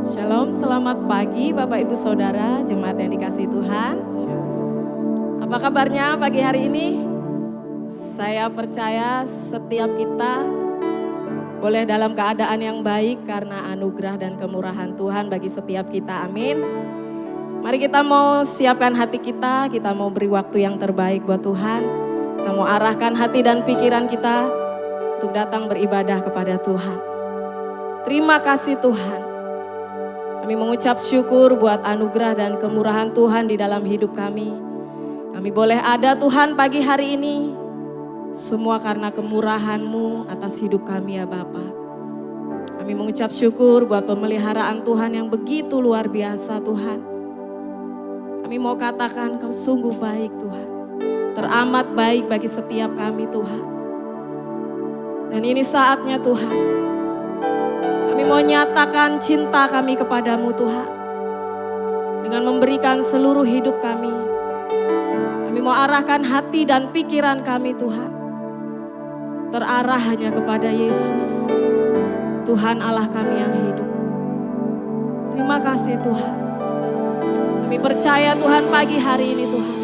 Shalom, selamat pagi Bapak Ibu Saudara, jemaat yang dikasihi Tuhan. Apa kabarnya pagi hari ini? Saya percaya setiap kita boleh dalam keadaan yang baik karena anugerah dan kemurahan Tuhan bagi setiap kita, amin. Mari kita mau siapkan hati kita mau beri waktu yang terbaik buat Tuhan. Kita mau arahkan hati dan pikiran kita untuk datang beribadah kepada Tuhan. Terima kasih Tuhan. Kami mengucap syukur buat anugerah dan kemurahan Tuhan di dalam hidup kami. Kami boleh ada Tuhan pagi hari ini. Semua karena kemurahan-Mu atas hidup kami ya Bapa. Kami mengucap syukur buat pemeliharaan Tuhan yang begitu luar biasa Tuhan. Kami mau katakan Kau sungguh baik Tuhan. Teramat baik bagi setiap kami Tuhan. Dan ini saatnya Tuhan. Kami mau nyatakan cinta kami kepadamu Tuhan. Dengan memberikan seluruh hidup kami. Kami mau arahkan hati dan pikiran kami Tuhan. Terarah hanya kepada Yesus. Tuhan Allah kami yang hidup. Terima kasih Tuhan. Kami percaya Tuhan pagi hari ini Tuhan.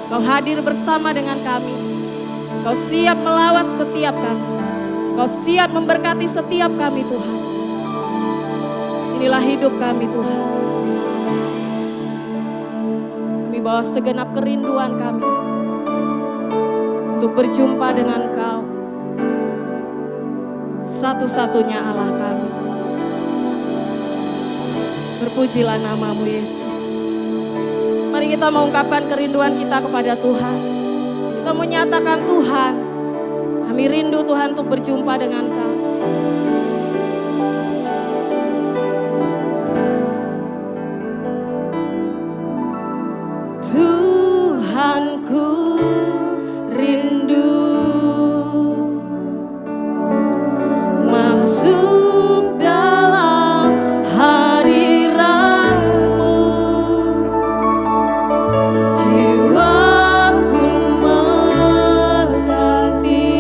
Kau hadir bersama dengan kami. Kau siap melawat setiap kami. Kau siap memberkati setiap kami Tuhan. Inilah hidup kami Tuhan. Kami bawa segenap kerinduan kami untuk berjumpa dengan Kau, satu-satunya Allah kami. Berpujilah nama-Mu Yesus. Mari kita mengungkapkan kerinduan kita kepada Tuhan. Kita menyatakan Tuhan, kami rindu Tuhan untuk berjumpa dengan Kau. Tuhanku rindu masuk dalam hadirat-Mu. Jiwaku menanti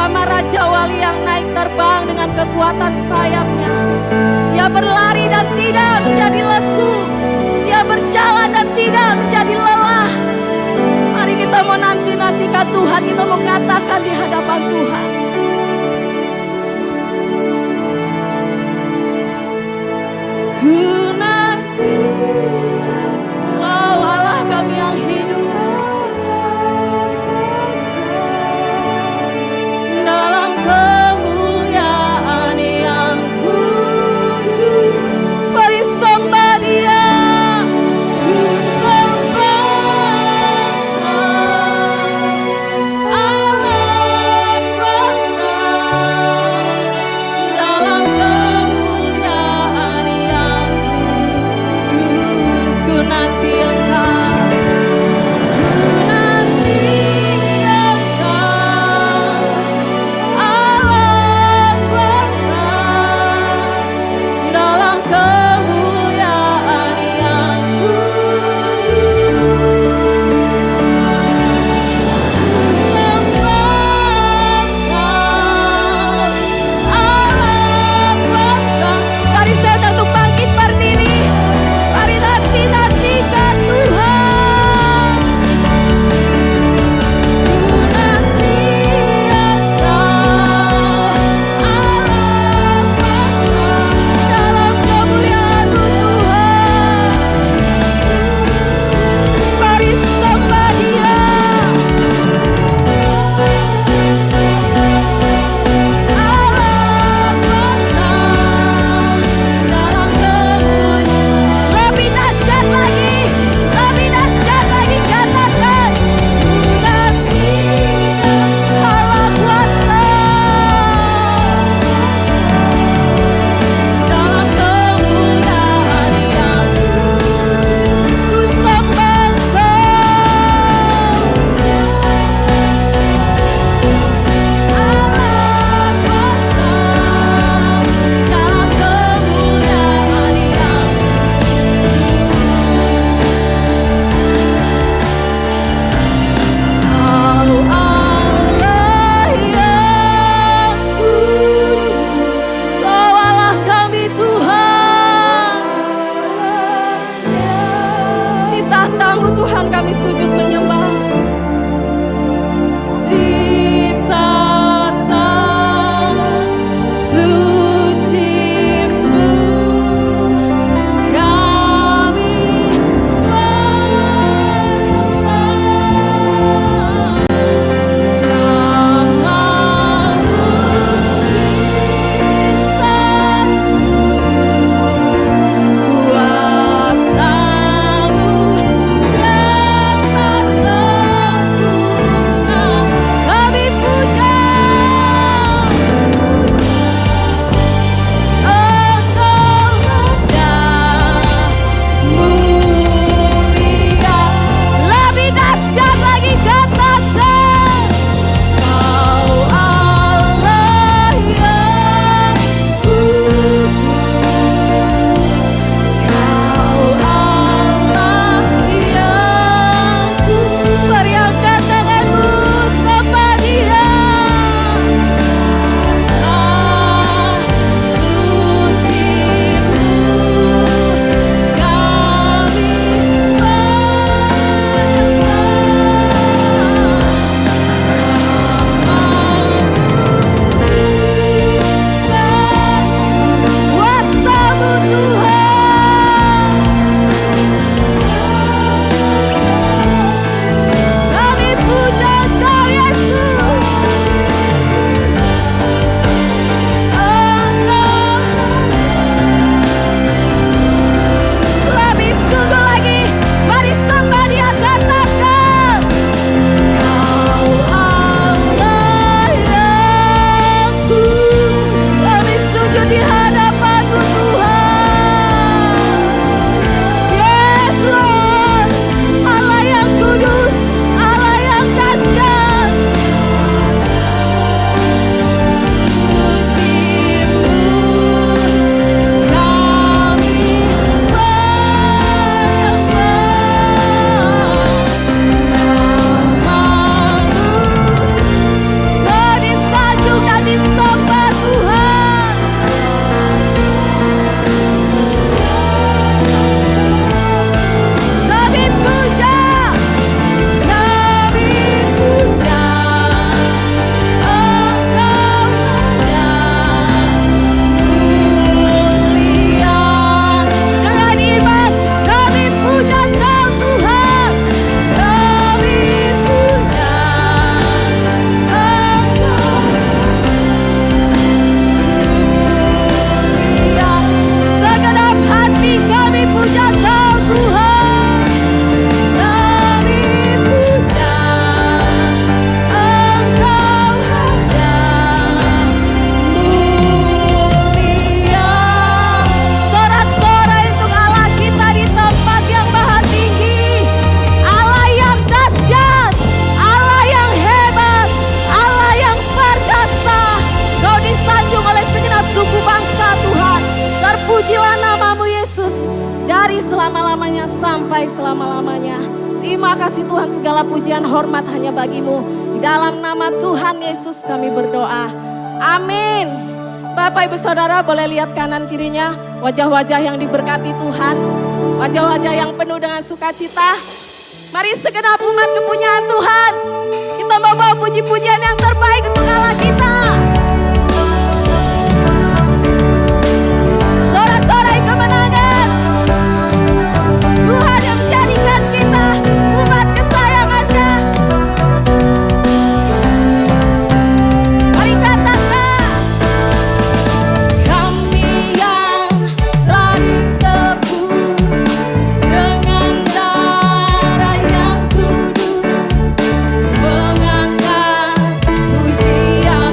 Umpama Raja Wali yang naik terbang dengan kekuatan sayapnya. Dia berlari dan tidak menjadi lesu. Dia berjalan dan tidak menjadi lelah. Mari kita mau nanti-nantikan Tuhan. Kita mau katakan di hadapan Tuhan. Ku nanti Kau Allah kami yang hidup. Dalam kemuliaan yang kudus, mari sembah Dia, ku sembah Allah kuasa. Dalam kemuliaan yang kudus, ku nanti Engkau, ku nanti Engkau. Allah kuasa dalam kemuliaan yang Mari saya untuk bangkit berdiri. Mari nanti-nantikan Tuhan. Ku nanti Engkau, Allah kuasa dalam kemuliaan Tuhan. Mari sembah Dia. Allah kuasa dalam kemuliaan. Lebih dahsyat lagi, lebih dahsyat lagi katakan. Ku nanti Allah kuasa dalam kemuliaan yang ku sembah Engkau. Allah kuasa dalam kemuliaan yang Kau Allah yang kudus, Kau Allah kami Tuhan. Di tahta-Mu Tuhan kami sujud menyembah. Di tahta suci-Mu kami menyembah. Nama-Mu kuasa-Mu nyata sampai selama-lamanya. Terima kasih Tuhan, segala pujian hormat hanya bagimu. Di dalam nama Tuhan Yesus kami berdoa. Amin. Bapak Ibu Saudara boleh lihat kanan kirinya, wajah-wajah yang diberkati Tuhan, wajah-wajah yang penuh dengan sukacita. Mari segenap umat kepunyaan Tuhan, kita membawa puji-pujian yang terbaik untuk Allah kita. Sorak-sorai kemenangan. Tuhan yang menjadikan kita umat kesayangannya. Mari katakan, kami yang telah ditebus dengan darah yang kudus, mengangkat pujian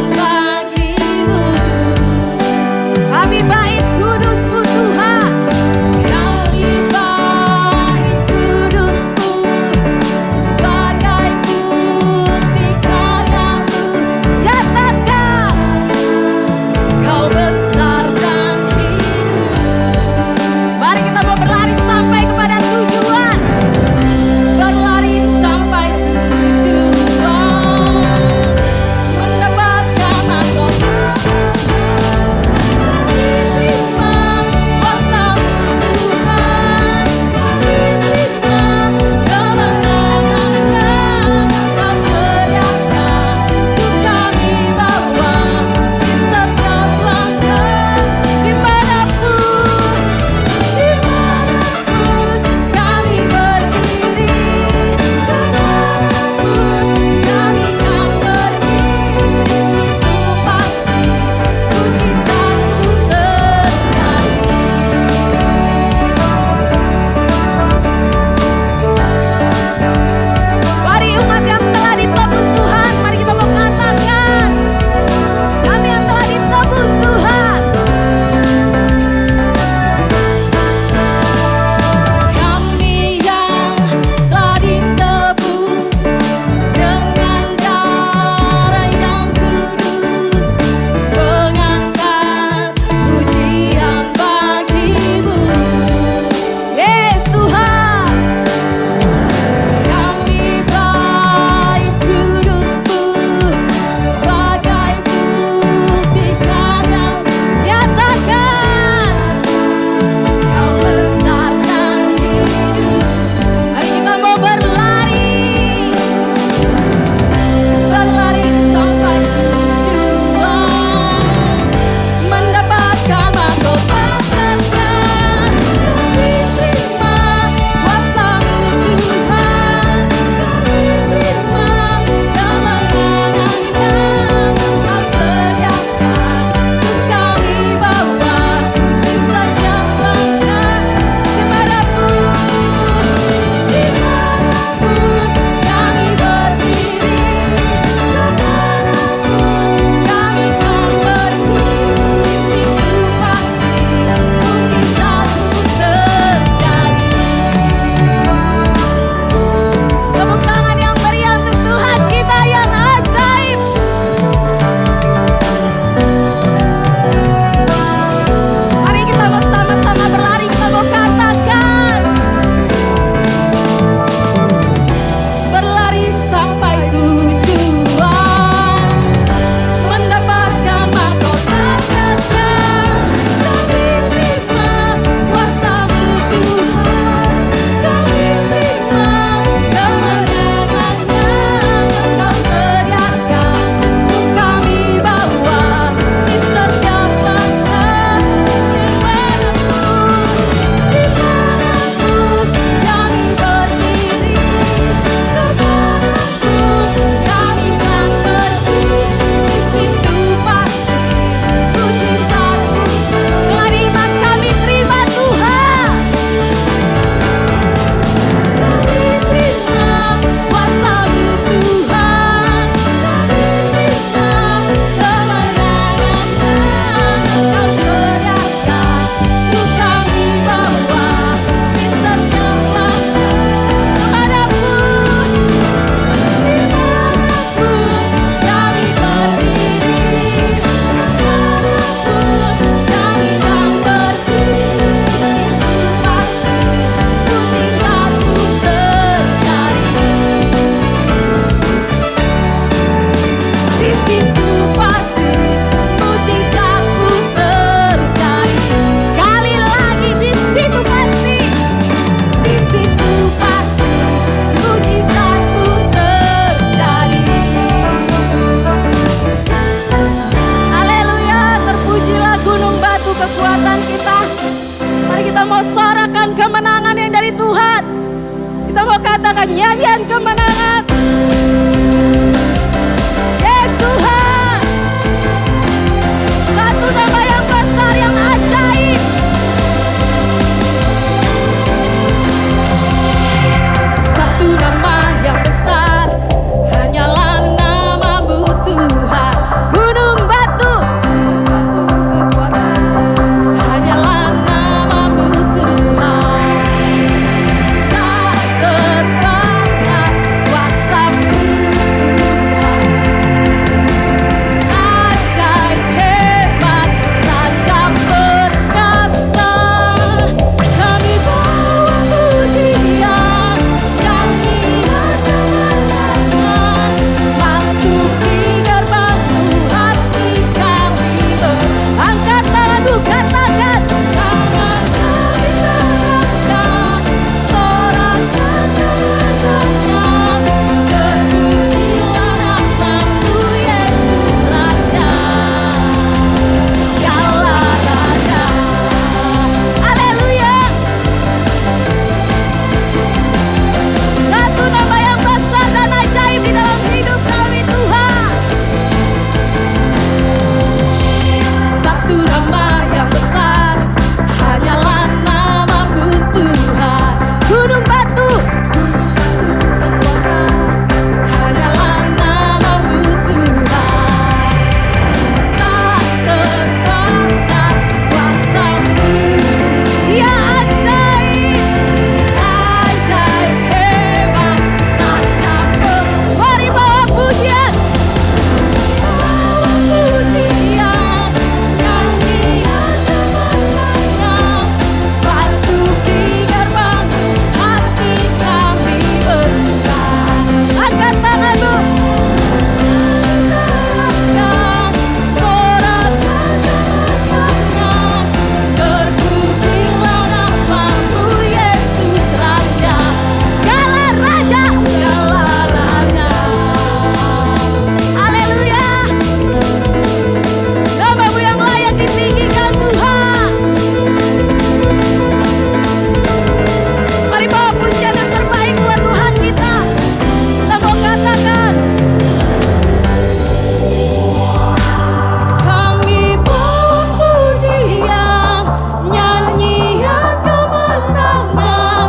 katakan nyanyian kemenangan. Yes Tuhan, satu nama yang besar yang ajaib. Satu nama yang besar, hanyalah namamu Tuhan. Gunung batu, hanyalah namamu Tuhan. Tak terbatas kuasamu Tuhan. Ajaib hebat, Raja perkasa. Kami bawa pujian, nyanyian kemenangan. Masuki gerbangmu, hati kami angkat tanganmu, katakan tangan kami terangkat, sorakan kemenangan. Terpujilah namamu Yesus Raja, Dialah Raja. Haleluya. Satu nama yang besar dan ajaib di dalam hidup kami Tuhan. Satu nama yang besar, hanyalah namamu Tuhan. Gunung batu, hanyalah namamu Tuhan. Tak terbatas kuasamu, ya ajaib, ajaib hebat, Raja mari bawa pujian, bawa pujian, nyanyian kemenangan. Masuki gerbangmu, hati kami bersuka. Angkat tanganmu, terangkan, sorakan kemenangan. Terpujilah namamu Yesus Raja, Dialah Raja, Dialah Raja. Haleluya. Namamu yang layak ditinggikan Tuhan. Mari bawa pujian yang terbaik buat Tuhan kita. Kita mau katakan, kami bawa pujian, nyanyian kemenangan.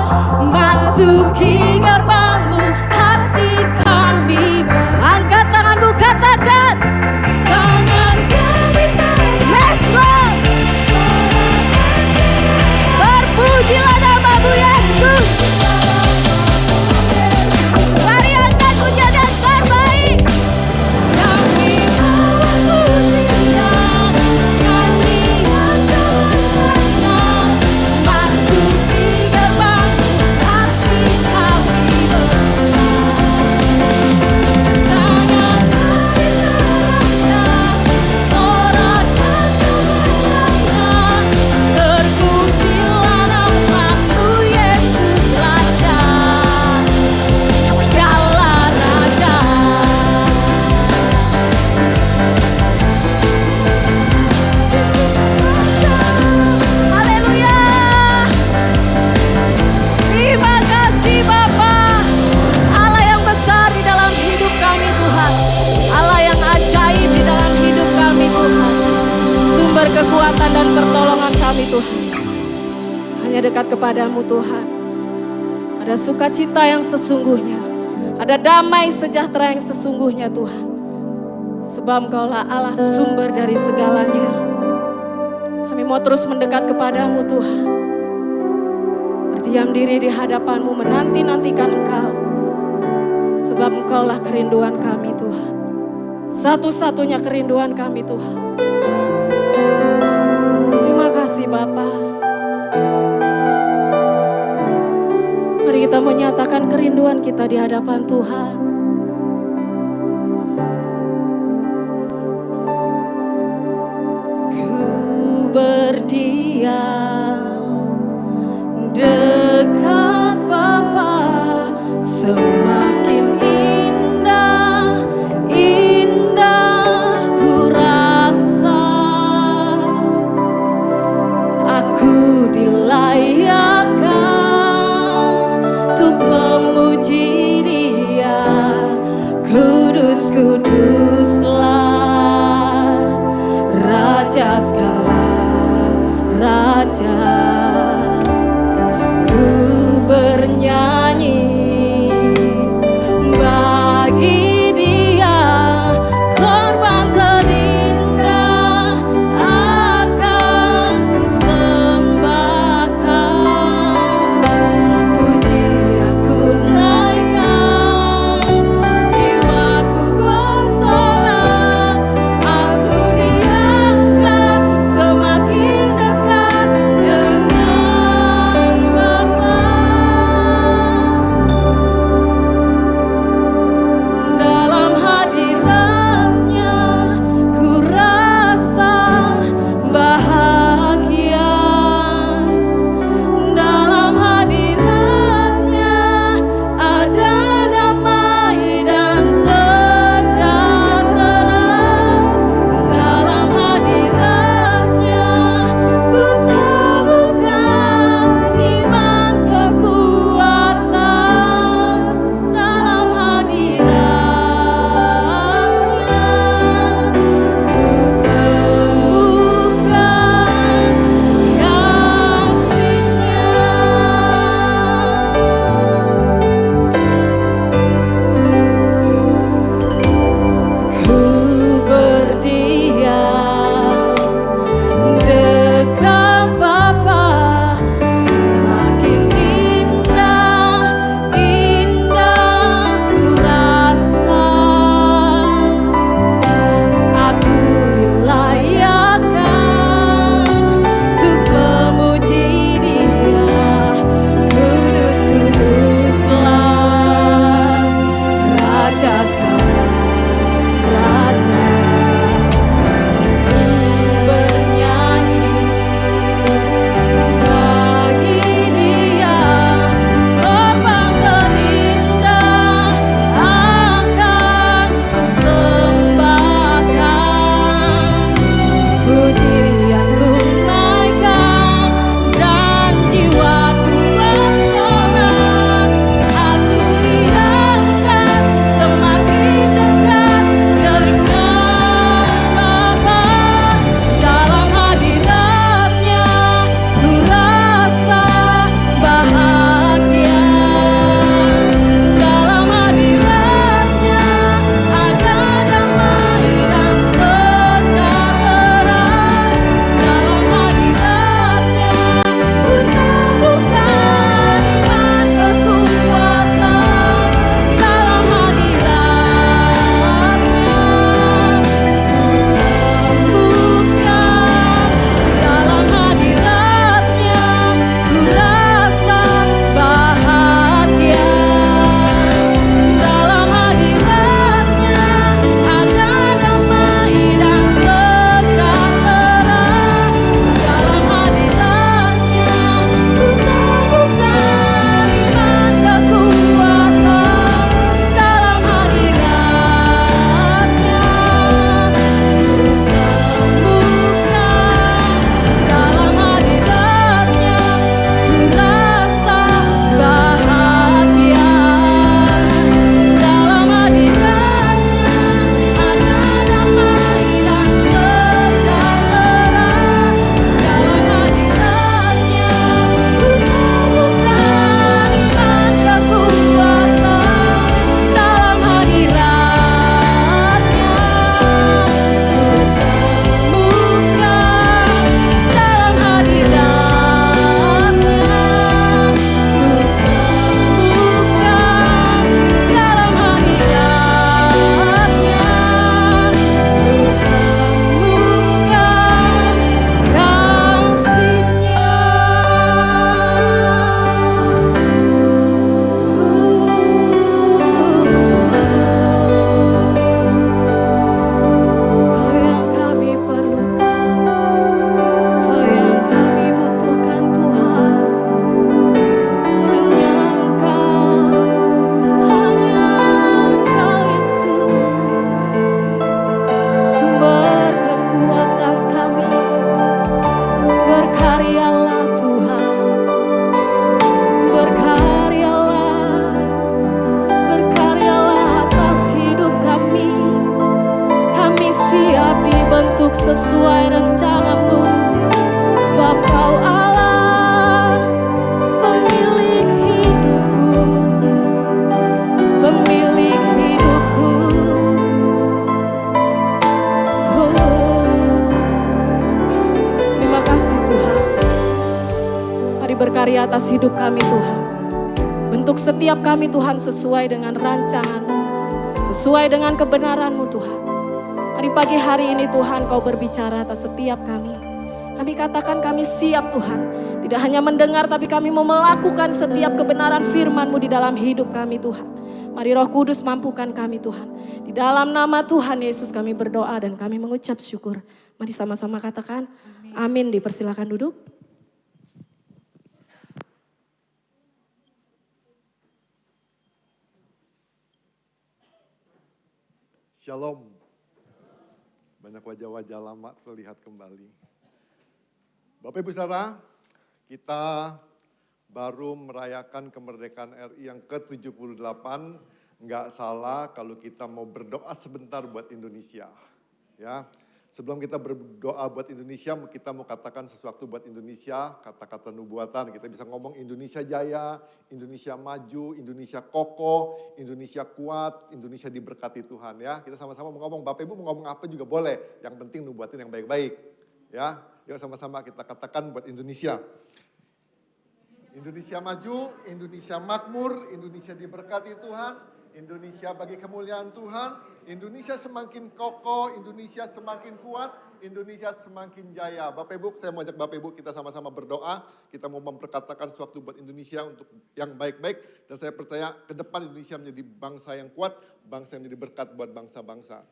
Masuki gerbangmu, hati kami angkat tanganmu, katakan tangan kami terangkat. Yes Lord, berpujilah namamu Yesus. Mari angkat pujian yang terbaik. Kami bawa pujian, nyanyian kemenangan. Masuki gerbangmu, hati kami bersuka. Tangan kami terangkat, sorakan kemenangan. Terpujilah namamu Yesus Raja, Dialah Raja. Haleluya. Terima kasih Bapa, Allah yang besar di dalam hidup kami Tuhan. Allah yang ajaib di dalam hidup kami Tuhan. Sumber kekuatan dan pertolongan kami Tuhan. Hanya dekat kepadamu Tuhan. Ada sukacita yang sesungguhnya. Ada damai sejahtera yang sesungguhnya Tuhan. Sebab Engkaulah Allah sumber dari segalanya. Kami mau terus mendekat kepadamu Tuhan. Berdiam diri di hadapanmu, menanti-nantikan Engkau. Sebab Engkaulah kerinduan kami Tuhan. Satu-satunya kerinduan kami Tuhan. Terima kasih Bapa. Mari kita menyatakan kerinduan kita di hadapan Tuhan. Ku berdiam dekat Bapa, semakin indah, indah ku rasa. Aku dilayakkan untuk memuji sesuai rencanamu. Sebab kau Allah, pemilik hidupku, pemilik hidupku. Terima kasih Tuhan. Mari berkarya atas hidup kami Tuhan. Bentuk setiap kami Tuhan sesuai dengan rancangan-Mu, sesuai dengan kebenaran-Mu Tuhan. Mari pagi hari ini Tuhan Kau berbicara atas setiap kami. Kami katakan kami siap Tuhan. Tidak hanya mendengar tapi kami mau melakukan setiap kebenaran firman-Mu di dalam hidup kami Tuhan. Mari Roh Kudus mampukan kami Tuhan. Di dalam nama Tuhan Yesus kami berdoa dan kami mengucap syukur. Mari sama-sama katakan amin. Dipersilakan duduk. Shalom. Banyak wajah-wajah lama terlihat kembali. Bapak Ibu Saudara, kita baru merayakan kemerdekaan RI yang ke-78. Enggak salah kalau kita mau berdoa sebentar buat Indonesia. Ya. Sebelum kita berdoa buat Indonesia, kita mau katakan sesuatu buat Indonesia, kata-kata nubuatan. Kita bisa ngomong Indonesia jaya, Indonesia maju, Indonesia kokoh, Indonesia kuat, Indonesia diberkati Tuhan ya. Kita sama-sama mau ngomong, Bapak Ibu mau ngomong apa juga boleh. Yang penting nubuatin yang baik-baik. Ya, yuk sama-sama kita katakan buat Indonesia. Indonesia maju, Indonesia makmur, Indonesia diberkati Tuhan, Indonesia bagi kemuliaan Tuhan, Indonesia semakin kokoh, Indonesia semakin kuat, Indonesia semakin jaya. Bapak Ibu, saya mau ajak Bapak Ibu kita sama-sama berdoa, kita mau memperkatakan sesuatu buat Indonesia untuk yang baik-baik, dan saya percaya ke depan Indonesia menjadi bangsa yang kuat, bangsa yang menjadi berkat buat bangsa-bangsa.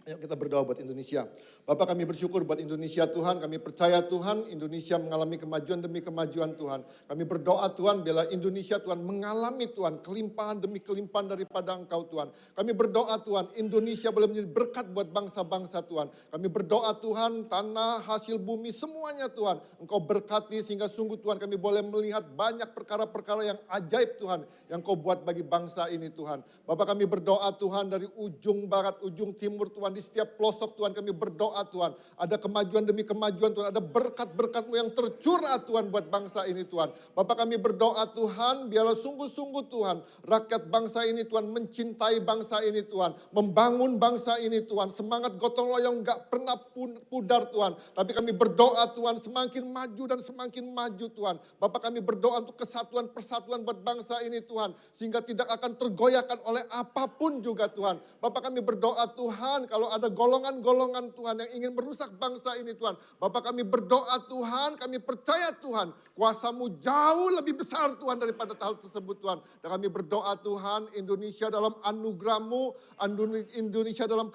Ayo kita berdoa buat Indonesia. Bapak kami bersyukur buat Indonesia Tuhan. Kami percaya Tuhan Indonesia mengalami kemajuan demi kemajuan Tuhan. Kami berdoa Tuhan bila Indonesia Tuhan mengalami Tuhan kelimpahan demi kelimpahan daripada Engkau Tuhan. Kami berdoa Tuhan Indonesia boleh menjadi berkat buat bangsa-bangsa Tuhan. Kami berdoa Tuhan tanah hasil bumi semuanya Tuhan. Engkau berkati sehingga sungguh Tuhan kami boleh melihat banyak perkara-perkara yang ajaib Tuhan. Yang Kau buat bagi bangsa ini Tuhan. Bapak kami berdoa Tuhan dari ujung barat, ujung timur Tuhan. Di setiap pelosok Tuhan kami berdoa Tuhan. Ada kemajuan demi kemajuan Tuhan. Ada berkat-berkat-Mu yang tercurah Tuhan buat bangsa ini Tuhan. Bapak kami berdoa Tuhan biarlah sungguh-sungguh Tuhan. Rakyat bangsa ini Tuhan mencintai bangsa ini Tuhan. Membangun bangsa ini Tuhan. Semangat gotong royong gak pernah pudar Tuhan. Tapi kami berdoa Tuhan semakin maju dan semakin maju Tuhan. Bapak kami berdoa untuk kesatuan persatuan buat bangsa ini Tuhan. Sehingga tidak akan tergoyahkan oleh apapun juga Tuhan. Bapak kami berdoa Tuhan kalau ada golongan-golongan Tuhan yang ingin merusak bangsa ini Tuhan. Bapak kami berdoa Tuhan, kami percaya Tuhan. Kuasa-Mu jauh lebih besar Tuhan daripada hal tersebut Tuhan. Dan kami berdoa Tuhan Indonesia dalam anugerah-Mu, Indonesia dalam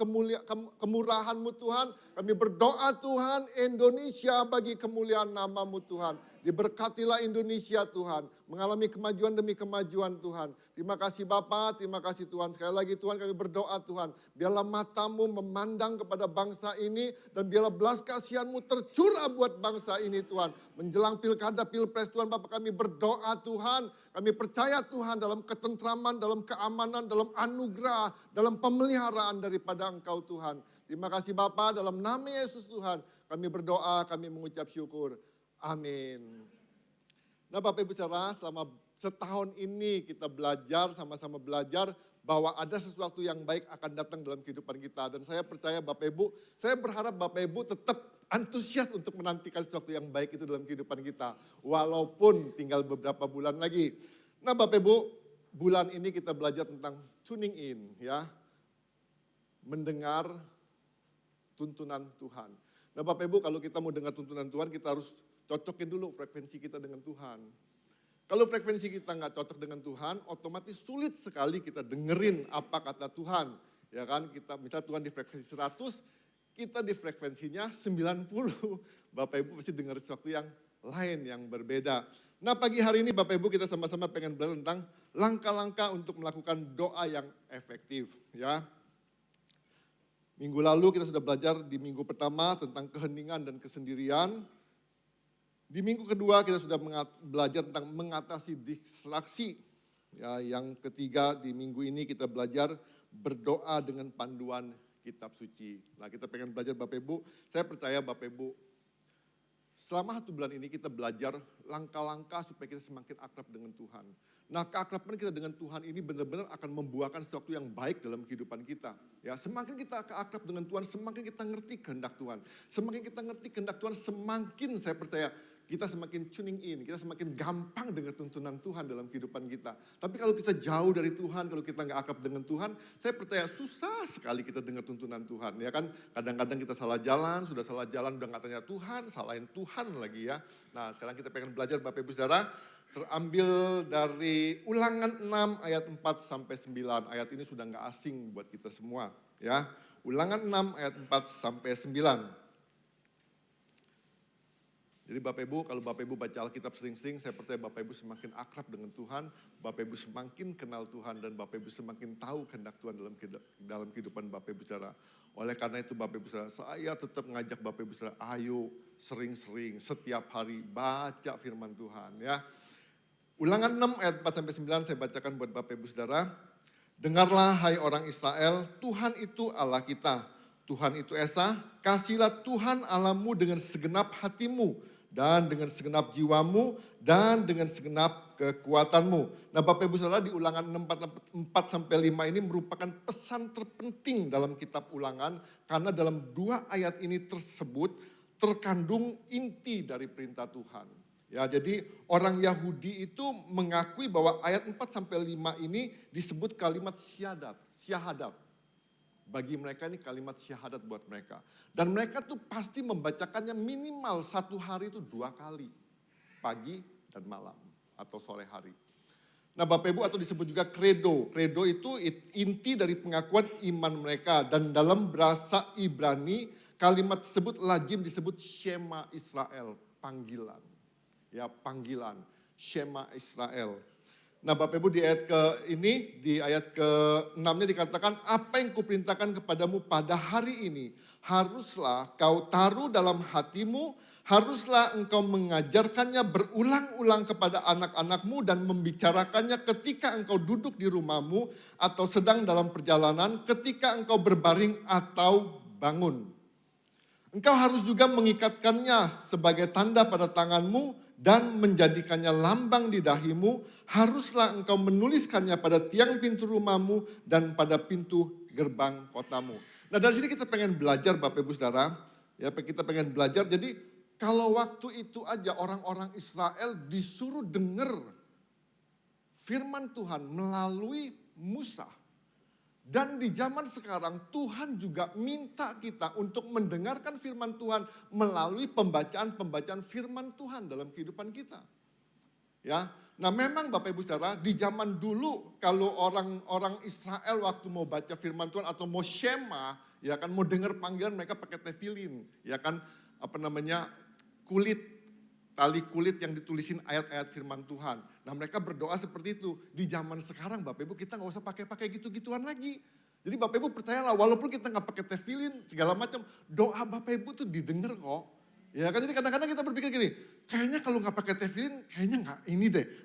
kemurahan-Mu Tuhan. Kami berdoa Tuhan Indonesia bagi kemuliaan nama-Mu Tuhan. Diberkatilah Indonesia Tuhan, mengalami kemajuan demi kemajuan Tuhan. Terima kasih Bapa, terima kasih Tuhan. Sekali lagi Tuhan kami berdoa Tuhan, biarlah mata-Mu memandang kepada bangsa ini dan biarlah belas kasihan-Mu tercurah buat bangsa ini Tuhan. Menjelang pilkada pilpres Tuhan, Bapak kami berdoa Tuhan, kami percaya Tuhan dalam ketentraman, dalam keamanan, dalam anugerah, dalam pemeliharaan daripada Engkau Tuhan. Terima kasih Bapa, dalam nama Yesus Tuhan, kami berdoa, kami mengucap syukur. Amin. Nah Bapak Ibu Saudara, selama setahun ini kita belajar, sama-sama belajar bahwa ada sesuatu yang baik akan datang dalam kehidupan kita. Dan saya percaya Bapak Ibu, saya berharap Bapak Ibu tetap antusias untuk menantikan sesuatu yang baik itu dalam kehidupan kita. Walaupun tinggal beberapa bulan lagi. Nah Bapak Ibu, bulan ini kita belajar tentang tuning in ya. Mendengar tuntunan Tuhan. Nah Bapak Ibu kalau kita mau dengar tuntunan Tuhan kita harus cocokin dulu frekuensi kita dengan Tuhan. Kalau frekuensi kita nggak cocok dengan Tuhan, otomatis sulit sekali kita dengerin apa kata Tuhan. Ya kan, kita misal Tuhan di frekuensi 100, kita di frekuensinya 90. Bapak Ibu pasti dengar sesuatu yang lain, yang berbeda. Nah pagi hari ini Bapak Ibu kita sama-sama pengen belajar tentang langkah-langkah untuk melakukan doa yang efektif. Ya. Minggu lalu kita sudah belajar di minggu pertama tentang keheningan dan kesendirian. Di minggu kedua kita sudah belajar tentang mengatasi distraksi. Ya, yang ketiga di minggu ini kita belajar berdoa dengan panduan kitab suci. Nah, kita pengen belajar Bapak Ibu, saya percaya Bapak Ibu, selama 1 bulan ini kita belajar langkah-langkah supaya kita semakin akrab dengan Tuhan. Nah, keakraban kita dengan Tuhan ini benar-benar akan membuahkan sesuatu yang baik dalam kehidupan kita. Ya, semakin kita akrab dengan Tuhan, semakin kita ngerti kehendak Tuhan. Semakin kita ngerti kehendak Tuhan, semakin saya percaya kita semakin tuning in, kita semakin gampang dengar tuntunan Tuhan dalam kehidupan kita. Tapi kalau kita jauh dari Tuhan, kalau kita nggak akrab dengan Tuhan, saya percaya susah sekali kita dengar tuntunan Tuhan. Ya kan, kadang-kadang kita salah jalan, sudah salah jalan udah nggak tanya Tuhan, salahin Tuhan lagi ya. Nah, sekarang kita pengen belajar Bapak Ibu Saudara, terambil dari Ulangan 6 ayat 4 sampai 9. Ayat ini sudah nggak asing buat kita semua, ya. Ulangan 6 ayat 4 sampai 9. Jadi Bapak Ibu, kalau Bapak Ibu baca Alkitab sering-sering, saya percaya Bapak Ibu semakin akrab dengan Tuhan, Bapak Ibu semakin kenal Tuhan, dan Bapak Ibu semakin tahu kehendak Tuhan dalam kehidupan Bapak Ibu Saudara. Oleh karena itu Bapak Ibu Saudara, saya tetap ngajak Bapak Ibu Saudara, ayo sering-sering setiap hari baca firman Tuhan ya. Ulangan 6 ayat 4 sampai 9 saya bacakan buat Bapak Ibu Saudara. Dengarlah hai orang Israel, Tuhan itu Allah kita. Tuhan itu Esa, kasihlah Tuhan Allahmu dengan segenap hatimu dan dengan segenap jiwamu dan dengan segenap kekuatanmu. Nah Bapak Ibu Saudara, di Ulangan 4 sampai 5 ini merupakan pesan terpenting dalam kitab Ulangan karena dalam 2 ayat ini tersebut terkandung inti dari perintah Tuhan. Ya, jadi orang Yahudi itu mengakui bahwa ayat 4 sampai 5 ini disebut kalimat syahadat. Bagi mereka ini kalimat syahadat buat mereka. Dan mereka tuh pasti membacakannya minimal 1 hari itu 2 kali. Pagi dan malam atau sore hari. Nah Bapak Ibu, atau disebut juga credo. Credo itu inti dari pengakuan iman mereka. Dan dalam bahasa Ibrani kalimat tersebut lazim disebut Shema Israel, panggilan. Ya, panggilan Shema Israel. Nah Bapak Ibu, di ayat ke-6-nya dikatakan, apa yang kuperintahkan kepadamu pada hari ini, haruslah kau taruh dalam hatimu, haruslah engkau mengajarkannya berulang-ulang kepada anak-anakmu dan membicarakannya ketika engkau duduk di rumahmu atau sedang dalam perjalanan, ketika engkau berbaring atau bangun. Engkau harus juga mengikatkannya sebagai tanda pada tanganmu dan menjadikannya lambang di dahimu, haruslah engkau menuliskannya pada tiang pintu rumahmu dan pada pintu gerbang kotamu. Nah dari sini kita pengen belajar Bapak Ibu Saudara, ya kita pengen belajar. Jadi kalau waktu itu aja orang-orang Israel disuruh dengar firman Tuhan melalui Musa. Dan di zaman sekarang Tuhan juga minta kita untuk mendengarkan firman Tuhan melalui pembacaan-pembacaan firman Tuhan dalam kehidupan kita. Ya, nah memang Bapak Ibu Saudara, di zaman dulu kalau orang Israel waktu mau baca firman Tuhan atau mau shema, ya kan mau dengar panggilan mereka pakai tefilin, ya kan tali kulit yang ditulisin ayat-ayat firman Tuhan. Nah mereka berdoa seperti itu. Di zaman sekarang Bapak Ibu kita gak usah pakai gitu-gituan lagi. Jadi Bapak Ibu percayalah walaupun kita gak pakai tefilin segala macam, doa Bapak Ibu tuh didengar kok. Ya kan, jadi kadang-kadang kita berpikir gini, kayaknya kalau gak pakai tefilin kayaknya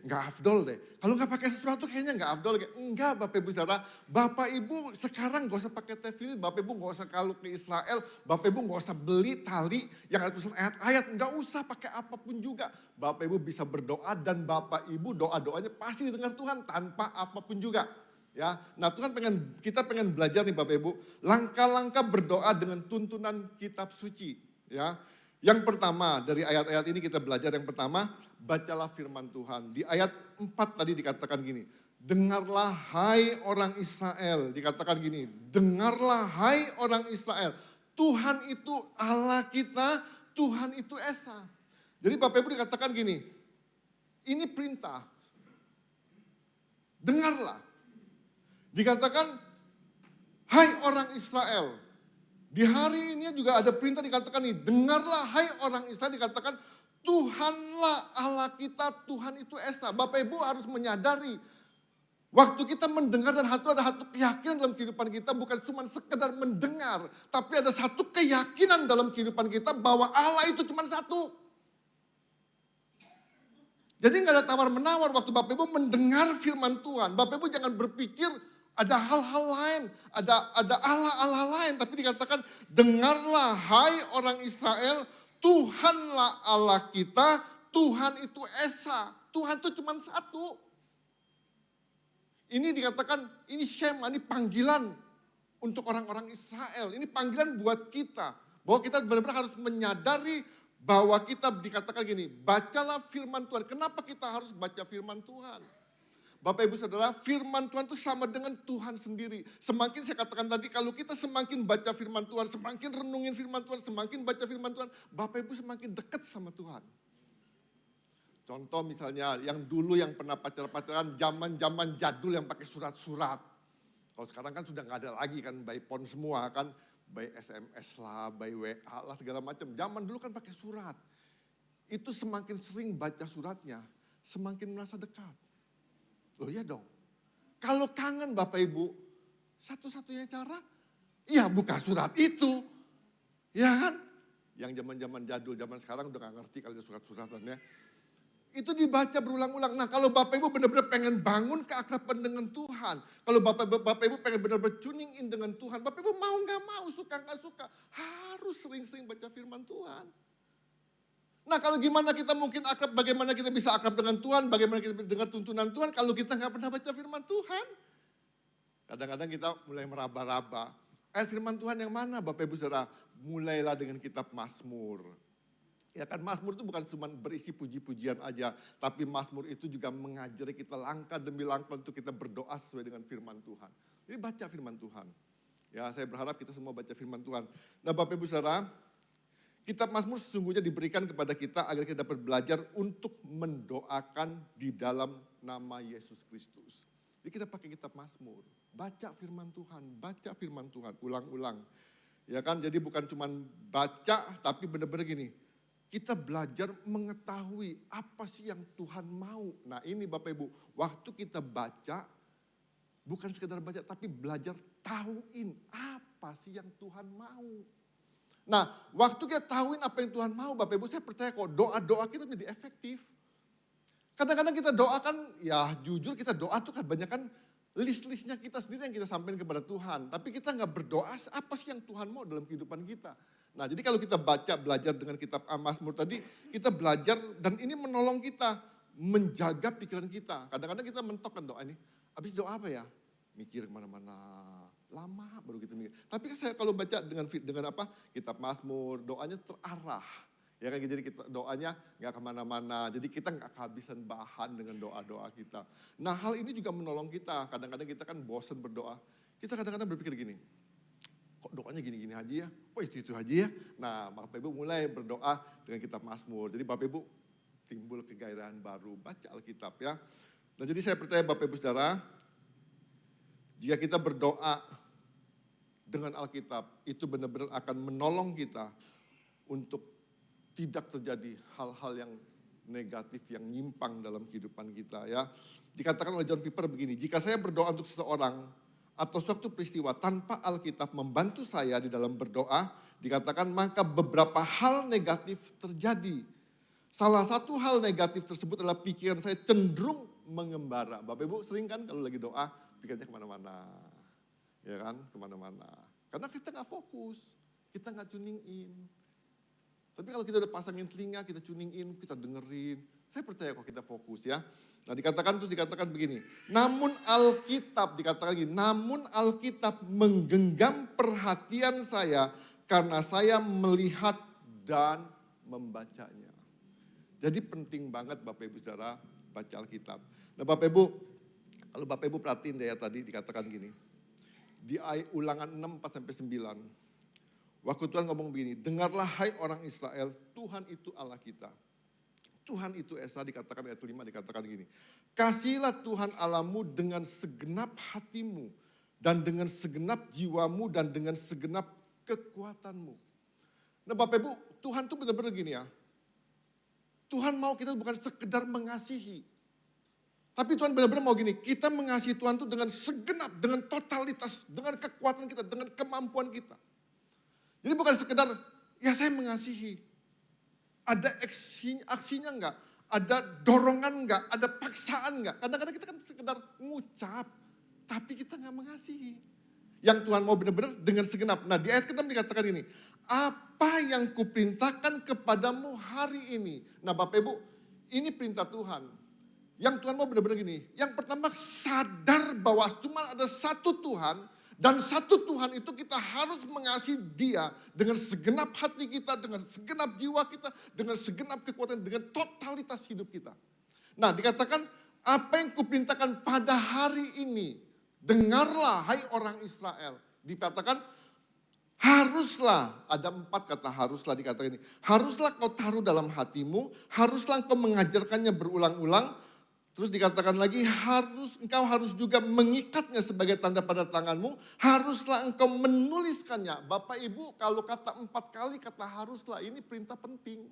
gak afdol deh. Kalau gak pakai sesuatu kayaknya gak afdol. Enggak Bapak Ibu Saudara, Bapak Ibu sekarang gak usah pakai tefilin, Bapak Ibu gak usah kalau ke Israel, Bapak Ibu gak usah beli tali yang ada tulisan ayat-ayat, gak usah pakai apapun juga. Bapak Ibu bisa berdoa dan Bapak Ibu doa-doanya pasti didengar Tuhan tanpa apapun juga. Ya, nah kita pengen belajar nih Bapak Ibu, langkah-langkah berdoa dengan tuntunan kitab suci. Ya, yang pertama dari ayat-ayat ini kita belajar yang pertama, bacalah firman Tuhan. Di ayat 4 tadi dikatakan gini, dengarlah hai orang Israel, dikatakan gini, dengarlah hai orang Israel, Tuhan itu Allah kita, Tuhan itu Esa. Jadi Bapak Ibu dikatakan gini, ini perintah, dengarlah. Dikatakan, hai orang Israel. Di hari ini juga ada perintah dikatakan nih, dengarlah hai orang Israel, dikatakan Tuhanlah Allah kita, Tuhan itu Esa. Bapak Ibu harus menyadari, waktu kita mendengar dan ada satu keyakinan dalam kehidupan kita, bukan cuma sekedar mendengar, tapi ada satu keyakinan dalam kehidupan kita bahwa Allah itu cuma satu. Jadi gak ada tawar-menawar waktu Bapak Ibu mendengar firman Tuhan. Bapak Ibu jangan berpikir, Ada hal-hal lain, ada Allah-Allah lain. Tapi dikatakan, dengarlah hai orang Israel, Tuhanlah Allah kita, Tuhan itu Esa. Tuhan itu cuma satu. Ini dikatakan, ini Shema, ini panggilan untuk orang-orang Israel. Ini panggilan buat kita. Bahwa kita benar-benar harus menyadari bahwa kita dikatakan gini, bacalah firman Tuhan. Kenapa kita harus baca firman Tuhan? Bapak Ibu Saudara, firman Tuhan itu sama dengan Tuhan sendiri. Semakin saya katakan tadi, kalau kita semakin baca firman Tuhan, semakin renungin firman Tuhan, semakin baca firman Tuhan, Bapak Ibu semakin dekat sama Tuhan. Contoh misalnya, yang dulu yang pernah pacaran, zaman-zaman jadul yang pakai surat-surat. Kalau sekarang kan sudah nggak ada lagi kan, by phone semua kan, by SMS lah, by WA lah, segala macam. Zaman dulu kan pakai surat. Itu semakin sering baca suratnya, semakin merasa dekat. Loh iya dong. Kalau kangen Bapak Ibu, satu-satunya cara, ya buka surat itu. Ya kan? Yang zaman-zaman jadul, zaman sekarang udah gak ngerti kalau ada surat-suratan ya. Itu dibaca berulang-ulang. Nah kalau Bapak Ibu benar-benar pengen bangun keakraban dengan Tuhan. Kalau Bapak Ibu pengen benar-benar tuning in dengan Tuhan. Bapak Ibu mau gak mau, suka gak suka. Harus sering-sering baca firman Tuhan. Nah kalau gimana kita mungkin akrab, bagaimana kita bisa akrab dengan Tuhan, bagaimana kita dengar tuntunan Tuhan kalau kita nggak pernah baca firman Tuhan. Kadang-kadang kita mulai meraba-raba. Firman Tuhan yang mana Bapak Ibu Saudara? Mulailah dengan kitab Mazmur. Ya kan Mazmur itu bukan cuma berisi puji-pujian aja. Tapi Mazmur itu juga mengajari kita langkah demi langkah untuk kita berdoa sesuai dengan firman Tuhan. Jadi baca firman Tuhan. Ya saya berharap kita semua baca firman Tuhan. Nah Bapak Ibu Saudara, kitab Mazmur sesungguhnya diberikan kepada kita agar kita dapat belajar untuk mendoakan di dalam nama Yesus Kristus. Jadi kita pakai kitab Mazmur, baca firman Tuhan, ulang-ulang. Ya kan, jadi bukan cuma baca tapi benar-benar gini, kita belajar mengetahui apa sih yang Tuhan mau. Nah ini Bapak Ibu, waktu kita baca, bukan sekedar baca tapi belajar tahuin apa sih yang Tuhan mau. Nah, waktu kita tahuin apa yang Tuhan mau, Bapak Ibu, saya percaya kok doa-doa kita menjadi efektif. Kadang-kadang kita doakan, ya jujur kita doa tuh kan banyak kan list-listnya kita sendiri yang kita sampaikan kepada Tuhan. Tapi kita nggak berdoa apa sih yang Tuhan mau dalam kehidupan kita. Nah, jadi kalau kita baca, belajar dengan kitab Mazmur tadi, kita belajar dan ini menolong kita menjaga pikiran kita. Kadang-kadang kita mentokkan doa ini, habis doa apa ya? Mikir kemana-mana. Lama baru gitu mikir. Tapi saya kalau baca dengan apa? Kitab Mazmur, doanya terarah. Ya kan jadi kita doanya nggak kemana-mana. Jadi kita nggak kehabisan bahan dengan doa-doa kita. Nah hal ini juga menolong kita. Kadang-kadang kita kan bosan berdoa. Kita kadang-kadang berpikir gini, kok doanya gini-gini aja ya? Kok itu aja ya? Nah Bapak Ibu mulai berdoa dengan kitab Mazmur. Jadi Bapak Ibu timbul kegairahan baru, baca Alkitab ya. Nah jadi saya percaya Bapak Ibu Saudara, jika kita berdoa dengan Alkitab, itu benar-benar akan menolong kita untuk tidak terjadi hal-hal yang negatif, yang nyimpang dalam kehidupan kita ya. Dikatakan oleh John Piper begini, jika saya berdoa untuk seseorang atau suatu peristiwa tanpa Alkitab membantu saya di dalam berdoa, dikatakan maka beberapa hal negatif terjadi. Salah satu hal negatif tersebut adalah pikiran saya cenderung mengembara. Bapak Ibu sering kan kalau lagi doa, pikirannya kemana-mana. Ya kan, kemana-mana. Karena kita gak fokus, kita gak tuning in. Tapi kalau kita udah pasangin telinga, kita tuning in, kita dengerin. Saya percaya kok kita fokus ya. Nah dikatakan begini, namun Alkitab menggenggam perhatian saya karena saya melihat dan membacanya. Jadi penting banget Bapak Ibu Saudara baca Alkitab. Nah Bapak Ibu, kalau Bapak Ibu perhatiin deh ya tadi dikatakan gini. Di Ulangan 6, 4-9. Waktu Tuhan ngomong begini, dengarlah hai orang Israel, Tuhan itu Allah kita. Tuhan itu Esa, dikatakan ayat 5, dikatakan gini. Kasihilah Tuhan Allahmu dengan segenap hatimu, dan dengan segenap jiwamu, dan dengan segenap kekuatanmu. Nah Bapak Ibu, Tuhan itu benar-benar gini ya. Tuhan mau kita bukan sekedar mengasihi. Tapi Tuhan benar-benar mau gini, kita mengasihi Tuhan itu dengan segenap, dengan totalitas, dengan kekuatan kita, dengan kemampuan kita. Jadi bukan sekedar, ya saya mengasihi. Ada aksinya enggak? Ada dorongan enggak? Ada paksaan enggak? Kadang-kadang kita kan sekedar ngucap. tapi kita nggak mengasihi. Yang Tuhan mau benar-benar dengan segenap. Nah di ayat ke-6 dikatakan ini, apa yang kuperintahkan kepadamu hari ini. Nah Bapak Ibu, ini perintah Tuhan. Yang Tuhan mau benar-benar gini, yang pertama sadar bahwa cuma ada satu Tuhan, dan satu Tuhan itu kita harus mengasihi Dia dengan segenap hati kita, dengan segenap jiwa kita, dengan segenap kekuatan, dengan totalitas hidup kita. Nah dikatakan, apa yang kuperintahkan pada hari ini, dengarlah hai orang Israel. Dikatakan haruslah, ada 4 kata haruslah dikatakan ini. Haruslah kau taruh dalam hatimu, haruslah kau mengajarkannya berulang-ulang. Terus dikatakan lagi engkau harus juga mengikatnya sebagai tanda pada tanganmu. Haruslah engkau menuliskannya. Bapak Ibu kalau kata 4 kali kata haruslah ini perintah penting.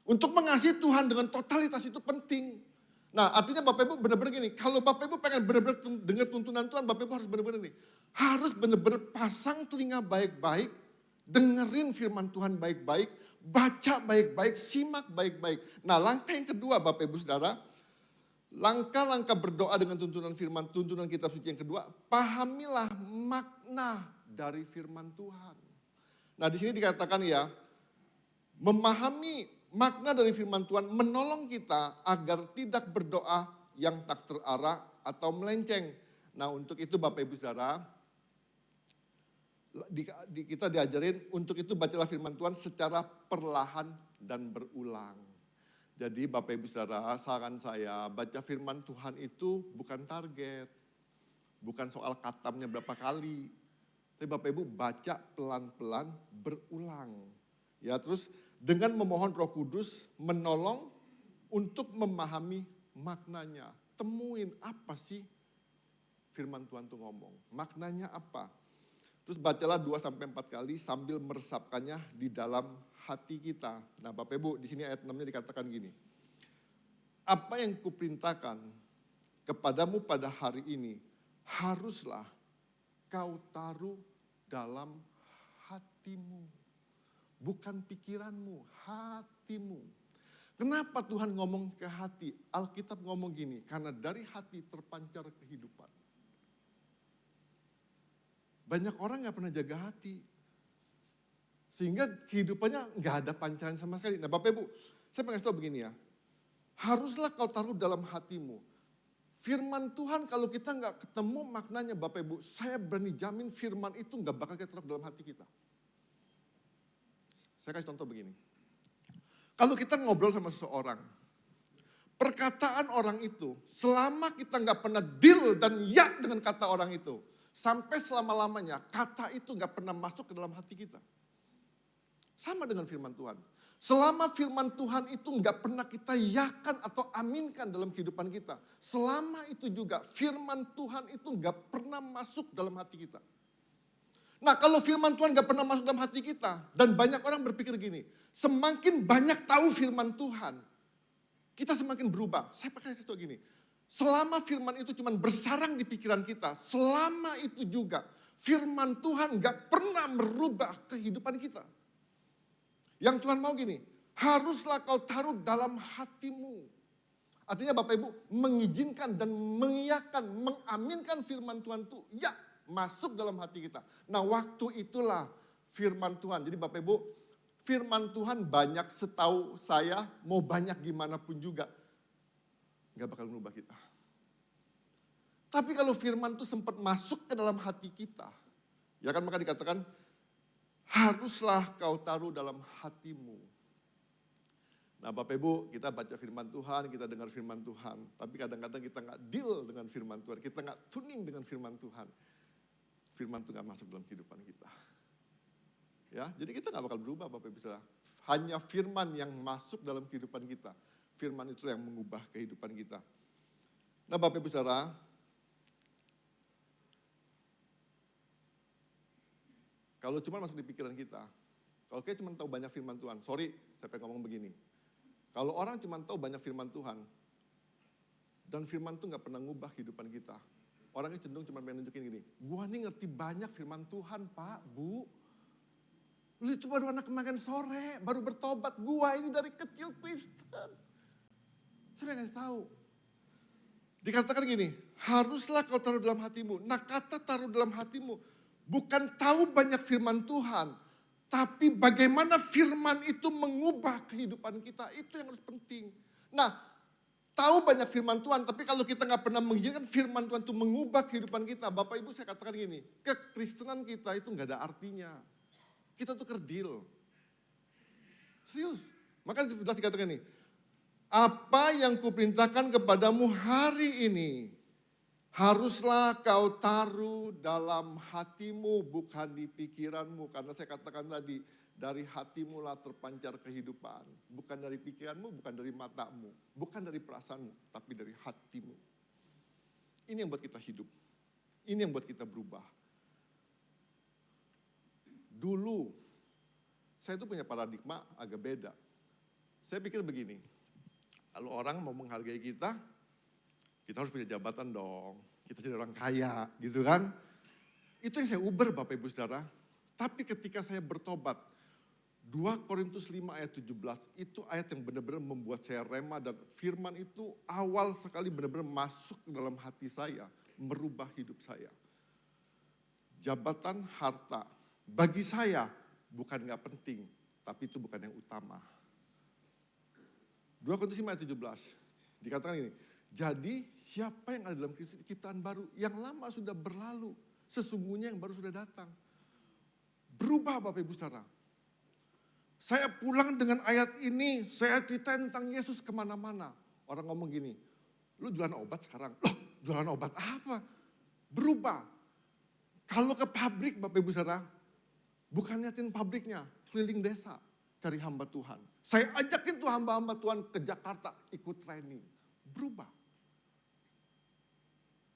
Untuk mengasihi Tuhan dengan totalitas itu penting. Nah artinya Bapak Ibu benar-benar gini, kalau Bapak Ibu pengen benar-benar dengar tuntunan Tuhan, Bapak Ibu harus benar-benar nih. Harus benar-benar pasang telinga baik-baik, dengerin firman Tuhan baik-baik, baca baik-baik, simak baik-baik. Nah langkah yang kedua Bapak Ibu Saudara, langkah-langkah berdoa dengan tuntunan kitab suci yang kedua, pahamilah makna dari firman Tuhan. Nah di sini dikatakan ya, memahami makna dari firman Tuhan menolong kita agar tidak berdoa yang tak terarah atau melenceng. Nah untuk itu Bapak Ibu Saudara, kita diajarin untuk itu bacalah firman Tuhan secara perlahan dan berulang. Jadi Bapak Ibu Saudara, saran saya baca firman Tuhan itu bukan target, bukan soal katamnya berapa kali. Tapi Bapak Ibu baca pelan-pelan berulang. Ya terus dengan memohon Roh Kudus menolong untuk memahami maknanya. Temuin apa sih firman Tuhan itu ngomong. Maknanya apa. Terus bacalah 2-4 kali sambil meresapkannya di dalam hati kita. Nah Bapak Ibu di sini ayat 6-nya dikatakan gini. Apa yang kuperintahkan kepadamu pada hari ini haruslah kau taruh dalam hatimu. Bukan pikiranmu, hatimu. Kenapa Tuhan ngomong ke hati? Alkitab ngomong gini, karena dari hati terpancar kehidupan. Banyak orang gak pernah jaga hati. Sehingga kehidupannya gak ada pancaran sama sekali. Nah Bapak Ibu, saya pengen tahu begini ya. Haruslah kau taruh dalam hatimu. Firman Tuhan kalau kita gak ketemu maknanya Bapak Ibu, saya berani jamin firman itu gak bakal kita taruh dalam hati kita. Saya kasih contoh begini. Kalau kita ngobrol sama seseorang, perkataan orang itu, selama kita nggak pernah deal dan ya dengan kata orang itu, sampai selama-lamanya kata itu nggak pernah masuk ke dalam hati kita. Sama dengan firman Tuhan. Selama firman Tuhan itu nggak pernah kita yakan atau aminkan dalam kehidupan kita, selama itu juga firman Tuhan itu nggak pernah masuk dalam hati kita. Nah kalau firman Tuhan gak pernah masuk dalam hati kita, dan banyak orang berpikir gini, semakin banyak tahu firman Tuhan, kita semakin berubah. Saya pakai itu gini, selama firman itu cuma bersarang di pikiran kita, selama itu juga firman Tuhan gak pernah merubah kehidupan kita. Yang Tuhan mau gini, haruslah kau taruh dalam hatimu. Artinya Bapak Ibu mengizinkan dan mengiyakan, mengaminkan firman Tuhan itu, ya masuk dalam hati kita. Nah waktu itulah firman Tuhan. Jadi Bapak Ibu, firman Tuhan banyak setahu saya, mau banyak gimana pun juga, gak bakal mengubah kita. Tapi kalau firman itu sempat masuk ke dalam hati kita, ya kan maka dikatakan, haruslah kau taruh dalam hatimu. Nah Bapak Ibu, kita baca firman Tuhan, kita dengar firman Tuhan. Tapi kadang-kadang kita gak deal dengan firman Tuhan, kita gak tuning dengan firman Tuhan. Firman itu gak masuk dalam kehidupan kita. Ya, jadi kita gak bakal berubah Bapak Ibu Saudara. Hanya firman yang masuk dalam kehidupan kita. Firman itu yang mengubah kehidupan kita. Nah Bapak Ibu Saudara, kalau cuma masuk di pikiran kita, kalau kita cuma tahu banyak firman Tuhan, sorry saya pengen ngomong begini. Kalau orang cuma tahu banyak firman Tuhan, dan firman itu gak pernah ngubah kehidupan kita, orangnya cenderung cuma pengen nunjukin gini, gua nih ngerti banyak firman Tuhan Pak, Bu. Lu itu baru anak kemarin sore, baru bertobat. Gua ini dari kecil Kristen. Saya pengen kasih tahu. Dikatakan gini, haruslah kau taruh dalam hatimu. Nah, kata taruh dalam hatimu bukan tahu banyak firman Tuhan, tapi bagaimana firman itu mengubah kehidupan kita, itu yang harus penting. Nah, tahu banyak firman Tuhan, tapi kalau kita nggak pernah mengizinkan firman Tuhan itu mengubah kehidupan kita, Bapak Ibu saya katakan gini, kekristenan kita itu nggak ada artinya. Kita tuh kerdil. Serius. Maka jelas dikatakan nih, apa yang kuperintahkan kepadamu hari ini, haruslah kau taruh dalam hatimu, bukan di pikiranmu. Karena saya katakan tadi, dari hatimu lah terpancar kehidupan. Bukan dari pikiranmu, bukan dari matamu, bukan dari perasaanmu, tapi dari hatimu. Ini yang buat kita hidup. Ini yang buat kita berubah. Dulu, saya itu punya paradigma agak beda. Saya pikir begini, kalau orang mau menghargai kita harus punya jabatan dong. Kita jadi orang kaya, gitu kan. Itu yang saya uber Bapak Ibu Saudara. Tapi ketika saya bertobat, 2 Korintus 5 ayat 17, itu ayat yang benar-benar membuat saya rema dan firman itu awal sekali benar-benar masuk ke dalam hati saya, merubah hidup saya. Jabatan, harta, bagi saya bukan gak penting, tapi itu bukan yang utama. 2 Korintus 5 ayat 17, dikatakan ini, jadi siapa yang ada dalam Kristus ciptaan baru, yang lama sudah berlalu, sesungguhnya yang baru sudah datang. Berubah Bapak Ibu Saudara. Saya pulang dengan ayat ini, saya cerita tentang Yesus kemana-mana. Orang ngomong gini, lu jualan obat sekarang, loh jualan obat apa? Berubah. Kalau ke pabrik Bapak Ibu Saudara, bukan liatin pabriknya, keliling desa, cari hamba Tuhan. Saya ajakin tuh hamba-hamba Tuhan ke Jakarta, ikut training. Berubah.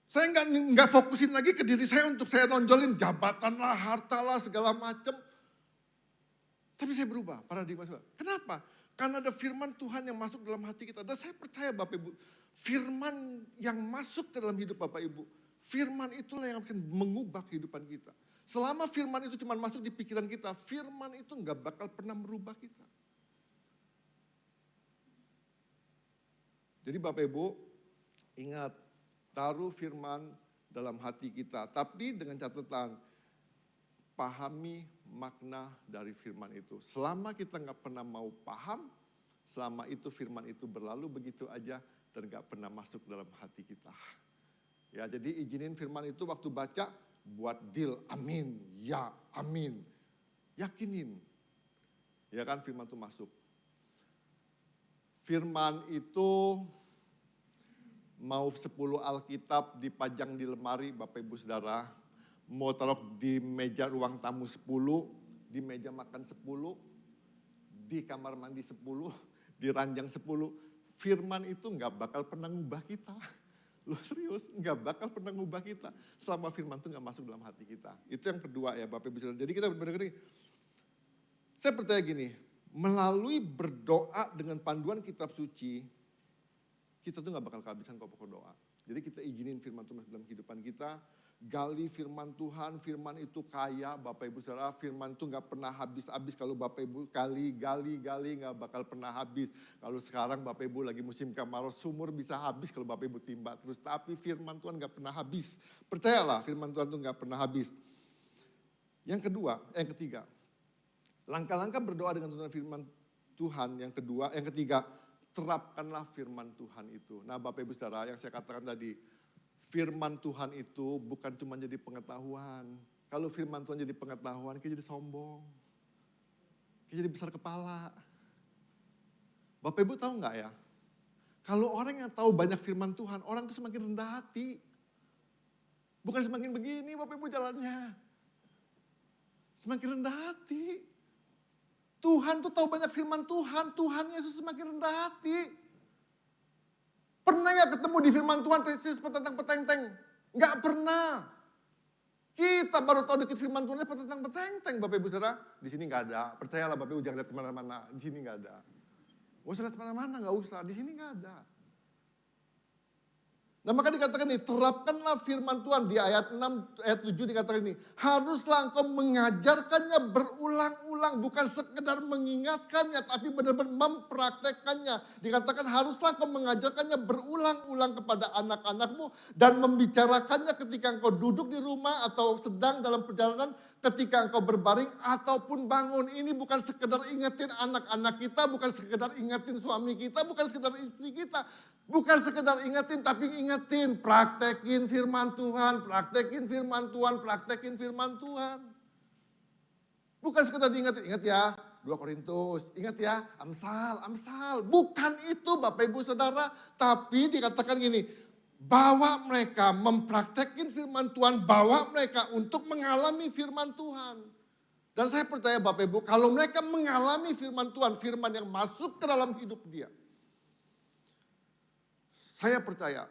Saya nggak fokusin lagi ke diri saya untuk saya nonjolin jabatan lah, harta lah, segala macam. Tapi saya berubah, paradigma saya. Kenapa? Karena ada firman Tuhan yang masuk dalam hati kita. Dan saya percaya Bapak Ibu, firman yang masuk ke dalam hidup Bapak Ibu, firman itulah yang akan mengubah kehidupan kita. Selama firman itu cuma masuk di pikiran kita, firman itu nggak bakal pernah merubah kita. Jadi Bapak Ibu, ingat, taruh firman dalam hati kita. Tapi dengan catatan, pahami makna dari firman itu. Selama kita nggak pernah mau paham, selama itu firman itu berlalu begitu aja dan nggak pernah masuk dalam hati kita. Ya, jadi izinin firman itu waktu baca, buat deal, amin, ya, amin. Yakinin. Ya kan firman itu masuk. Firman itu mau 10 Alkitab dipajang di lemari Bapak Ibu Saudara, mau taruh di meja ruang tamu 10, di meja makan 10, di kamar mandi 10, di ranjang 10, firman itu nggak bakal pernah ngubah kita. Loh serius, nggak bakal pernah ngubah kita selama firman itu nggak masuk dalam hati kita. Itu yang kedua ya Bapak Ibu Saudara. Jadi kita benar-benar saya percaya gini, melalui berdoa dengan panduan kitab suci, kita tuh gak bakal kehabisan pokok doa. Jadi kita izinin firman Tuhan dalam kehidupan kita, gali firman Tuhan, firman itu kaya Bapak Ibu Saudara, firman itu gak pernah habis-habis. Kalau Bapak Ibu gali gak bakal pernah habis. Kalau sekarang Bapak Ibu lagi musim kemarau, sumur bisa habis kalau Bapak Ibu timba terus. Tapi firman Tuhan gak pernah habis. Percayalah firman Tuhan itu gak pernah habis. Yang ketiga, langkah-langkah berdoa dengan tuntunan firman Tuhan. Yang ketiga, terapkanlah firman Tuhan itu. Nah Bapak Ibu Saudara, yang saya katakan tadi, firman Tuhan itu bukan cuma jadi pengetahuan. Kalau firman Tuhan jadi pengetahuan, kita jadi sombong. Kita jadi besar kepala. Bapak Ibu tahu nggak ya? Kalau orang yang tahu banyak firman Tuhan, orang itu semakin rendah hati. Bukan semakin begini Bapak Ibu jalannya. Semakin rendah hati. Tuhan tuh tahu banyak firman Tuhan. Tuhan Yesus semakin rendah hati. Pernah gak ketemu di firman Tuhan tesis petentang-petenteng? Gak pernah. Kita baru tahu dikit firman Tuhan petentang-petenteng Bapak Ibu Saudara. Di sini gak ada. Percayalah Bapak Ibu jangan lihat kemana-mana. Di sini gak ada. Gak usah lihat kemana-mana, gak usah. Di sini gak ada. Nah maka dikatakan ini, terapkanlah firman Tuhan di ayat 6, ayat 7 dikatakan ini. Haruslah engkau mengajarkannya berulang-ulang, bukan sekedar mengingatkannya, tapi benar-benar mempraktekkannya. Dikatakan haruslah engkau mengajarkannya berulang-ulang kepada anak-anakmu dan membicarakannya ketika engkau duduk di rumah atau sedang dalam perjalanan, ketika engkau berbaring ataupun bangun. Ini bukan sekedar ingetin anak-anak kita, bukan sekedar ingetin suami kita, bukan sekedar istri kita. Bukan sekedar ingetin, tapi ingetin, praktekin firman Tuhan, praktekin firman Tuhan, praktekin firman Tuhan. Bukan sekedar diingetin, ingat ya 2 Korintus, ingat ya Amsal. Bukan itu Bapak Ibu Saudara, tapi dikatakan gini, bawa mereka mempraktekin firman Tuhan, bawa mereka untuk mengalami firman Tuhan. Dan saya percaya Bapak Ibu, kalau mereka mengalami firman Tuhan, firman yang masuk ke dalam hidup dia, saya percaya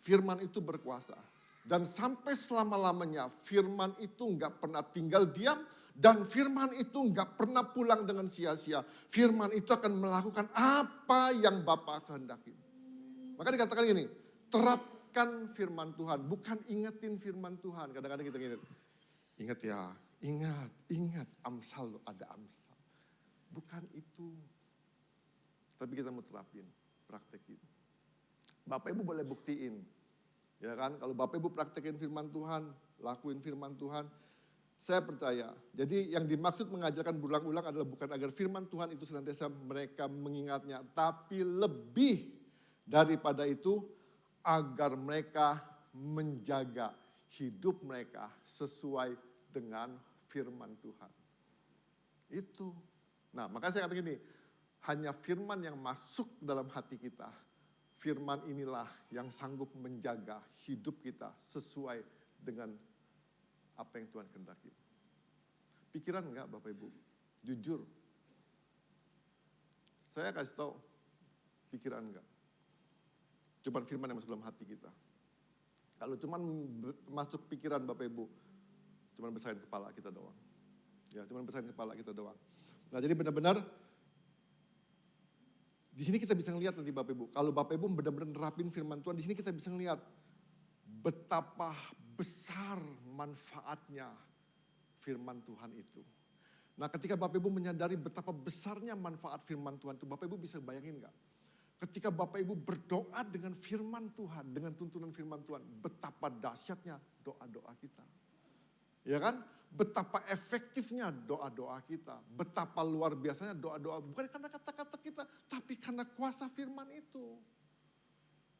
firman itu berkuasa. Dan sampai selama-lamanya firman itu nggak pernah tinggal diam. Dan firman itu nggak pernah pulang dengan sia-sia. Firman itu akan melakukan apa yang Bapa kehendaki. Maka dikatakan gini, terapkan firman Tuhan. Bukan ingetin firman Tuhan. Kadang-kadang kita ingat. Ingat ya, ingat. Amsal loh, ada Amsal. Bukan itu. Tapi kita mau terapin, praktekin. Bapak Ibu boleh buktiin, ya kan? Kalau Bapak Ibu praktekin firman Tuhan, lakuin firman Tuhan, saya percaya. Jadi yang dimaksud mengajarkan berulang-ulang adalah bukan agar firman Tuhan itu senantiasa mereka mengingatnya, tapi lebih daripada itu agar mereka menjaga hidup mereka sesuai dengan firman Tuhan. Itu. Nah, makanya saya katakan gini, hanya firman yang masuk dalam hati kita. Firman inilah yang sanggup menjaga hidup kita sesuai dengan apa yang Tuhan kehendaki. Pikiran enggak Bapak Ibu? Jujur. Saya kasih tahu, pikiran enggak? Cuman firman yang masuk dalam hati kita. Kalau cuman masuk pikiran Bapak Ibu, cuman besarin kepala kita doang. Ya, cuman besarin kepala kita doang. Nah, jadi benar-benar di sini kita bisa ngelihat nanti Bapak Ibu, kalau Bapak Ibu benar-benar nerapin firman Tuhan, di sini kita bisa ngelihat betapa besar manfaatnya firman Tuhan itu. Nah ketika Bapak Ibu menyadari betapa besarnya manfaat firman Tuhan itu, Bapak Ibu bisa bayangin gak? Ketika Bapak Ibu berdoa dengan firman Tuhan, dengan tuntunan firman Tuhan, betapa dahsyatnya doa-doa kita. Ya kan? Betapa efektifnya doa-doa kita. Betapa luar biasanya doa-doa. Bukan karena kata-kata kita, tapi karena kuasa firman itu.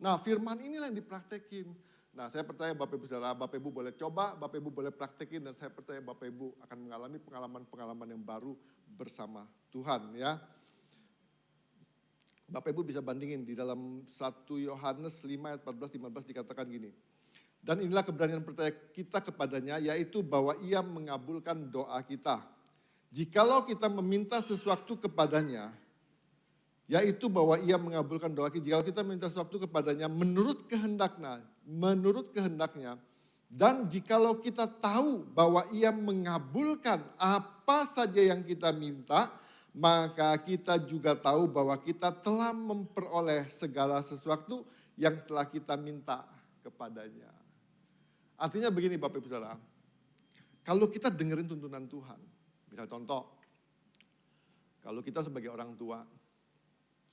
Nah firman inilah yang dipraktekin. Nah saya percaya Bapak Ibu Saudara, Bapak Ibu boleh coba, Bapak Ibu boleh praktekin. Dan saya percaya Bapak Ibu akan mengalami pengalaman-pengalaman yang baru bersama Tuhan ya. Bapak Ibu bisa bandingin di dalam 1 Yohanes 5 ayat 14-15 dikatakan gini. Dan inilah keberanian percaya kita kepadanya, yaitu bahwa ia mengabulkan doa kita. Jikalau kita meminta sesuatu kepadanya, yaitu bahwa ia mengabulkan doa kita. Jikalau kita meminta sesuatu kepadanya menurut kehendaknya, dan jikalau kita tahu bahwa ia mengabulkan apa saja yang kita minta, maka kita juga tahu bahwa kita telah memperoleh segala sesuatu yang telah kita minta kepadanya. Artinya begini Bapak Ibu Saudara, kalau kita dengerin tuntunan Tuhan, misalnya contoh, kalau kita sebagai orang tua,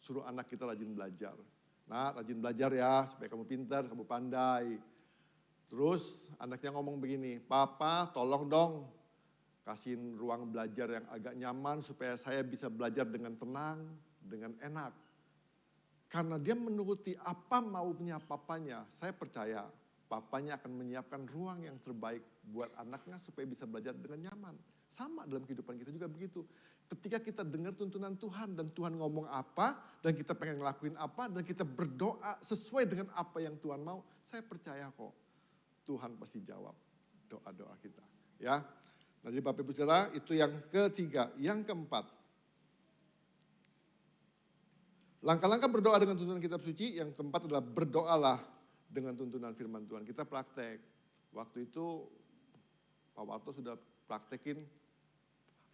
suruh anak kita rajin belajar. Nah rajin belajar ya, supaya kamu pintar, kamu pandai. Terus anaknya ngomong begini, Papa tolong dong kasihin ruang belajar yang agak nyaman supaya saya bisa belajar dengan tenang, dengan enak. Karena dia menuruti apa maunya papanya, saya percaya papanya akan menyiapkan ruang yang terbaik buat anaknya supaya bisa belajar dengan nyaman. Sama dalam kehidupan kita juga begitu. Ketika kita dengar tuntunan Tuhan dan Tuhan ngomong apa dan kita pengen ngelakuin apa dan kita berdoa sesuai dengan apa yang Tuhan mau, saya percaya kok Tuhan pasti jawab doa-doa kita. Ya, nah jadi Bapak Ibu Saudara itu yang ketiga. Yang keempat, langkah-langkah berdoa dengan tuntunan kitab suci. Yang keempat adalah berdoalah dengan tuntunan firman Tuhan. Kita praktek. Waktu itu Pak Warto sudah praktekin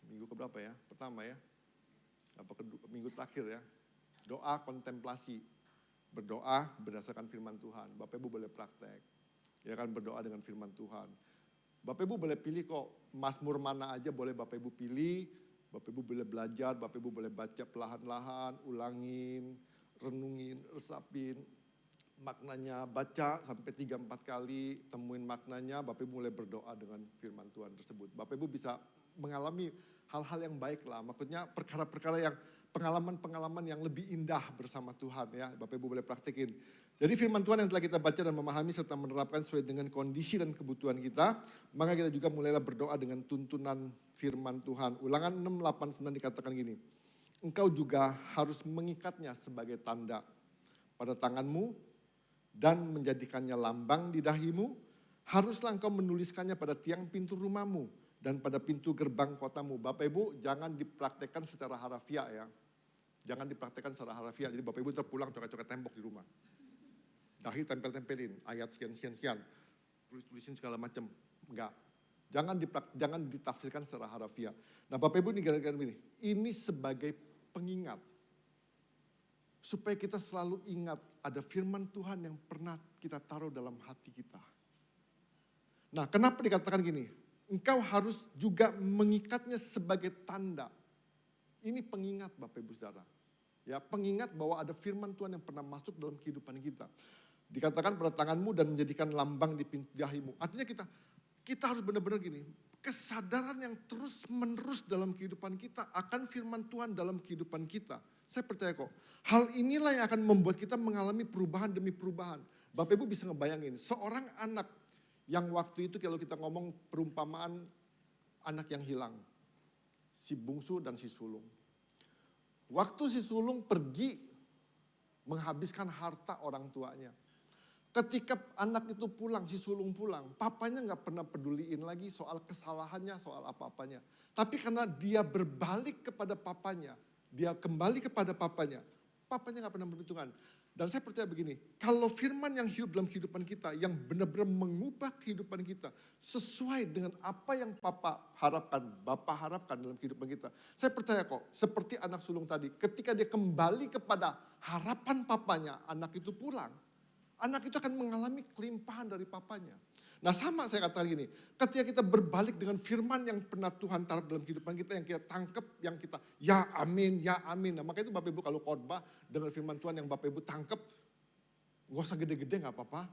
minggu keberapa ya? Pertama ya? Apa minggu terakhir ya? Doa kontemplasi. Berdoa berdasarkan firman Tuhan. Bapak Ibu boleh praktek. Ya kan, berdoa dengan firman Tuhan. Bapak Ibu boleh pilih kok, Mazmur mana aja boleh Bapak Ibu pilih. Bapak Ibu boleh belajar, Bapak Ibu boleh baca perlahan-lahan, ulangin, renungin, resapin maknanya, baca sampai 3-4 kali, temuin maknanya, Bapak Ibu mulai berdoa dengan firman Tuhan tersebut. Bapak Ibu bisa mengalami hal-hal yang baik lah, maksudnya perkara-perkara yang pengalaman-pengalaman yang lebih indah bersama Tuhan ya, Bapak Ibu boleh praktekin. Jadi firman Tuhan yang telah kita baca dan memahami serta menerapkan sesuai dengan kondisi dan kebutuhan kita, maka kita juga mulailah berdoa dengan tuntunan firman Tuhan. Ulangan 6:8-9 dikatakan gini, engkau juga harus mengikatnya sebagai tanda pada tanganmu dan menjadikannya lambang di dahimu, haruslah engkau menuliskannya pada tiang pintu rumahmu dan pada pintu gerbang kotamu. Bapak Ibu jangan dipraktekkan secara harafiah ya. Jangan dipraktekkan secara harafiah. Jadi Bapak Ibu terpulang coret-coret tembok di rumah. Dahi tempel-tempelin, ayat sekian-sekian. Tulis-tulisin segala macam. Enggak. Jangan ditafsirkan secara harafiah. Nah Bapak Ibu ini gara-gara ini. Ini sebagai pengingat. Supaya kita selalu ingat ada firman Tuhan yang pernah kita taruh dalam hati kita. Nah kenapa dikatakan gini? Engkau harus juga mengikatnya sebagai tanda. Ini pengingat Bapak Ibu Saudara. Ya, pengingat bahwa ada firman Tuhan yang pernah masuk dalam kehidupan kita. Dikatakan pada tanganmu dan menjadikan lambang di pintu dahimu. Artinya kita harus benar-benar gini. Kesadaran yang terus menerus dalam kehidupan kita akan firman Tuhan dalam kehidupan kita. Saya percaya kok, hal inilah yang akan membuat kita mengalami perubahan demi perubahan. Bapak Ibu bisa ngebayangin, seorang anak yang waktu itu kalau kita ngomong perumpamaan anak yang hilang. Si bungsu dan si sulung. Waktu si sulung pergi menghabiskan harta orang tuanya. Ketika anak itu pulang, si sulung pulang, papanya gak pernah peduliin lagi soal kesalahannya, soal apa-apanya. Tapi karena dia berbalik kepada papanya, dia kembali kepada papanya gak pernah berhitungan. Dan saya percaya begini, kalau firman yang hidup dalam kehidupan kita, yang benar-benar mengubah kehidupan kita, sesuai dengan apa yang Papa harapkan, Bapak harapkan dalam kehidupan kita. Saya percaya kok, seperti anak sulung tadi, ketika dia kembali kepada harapan papanya, anak itu pulang. Anak itu akan mengalami kelimpahan dari papanya. Nah sama saya katakan gini, ketika kita berbalik dengan firman yang pernah Tuhan taruh dalam kehidupan kita, yang kita tangkap, yang kita ya amin, ya amin. Nah makanya itu Bapak Ibu kalau khotbah dengan firman Tuhan yang Bapak Ibu tangkap, gak usah gede-gede gak apa-apa.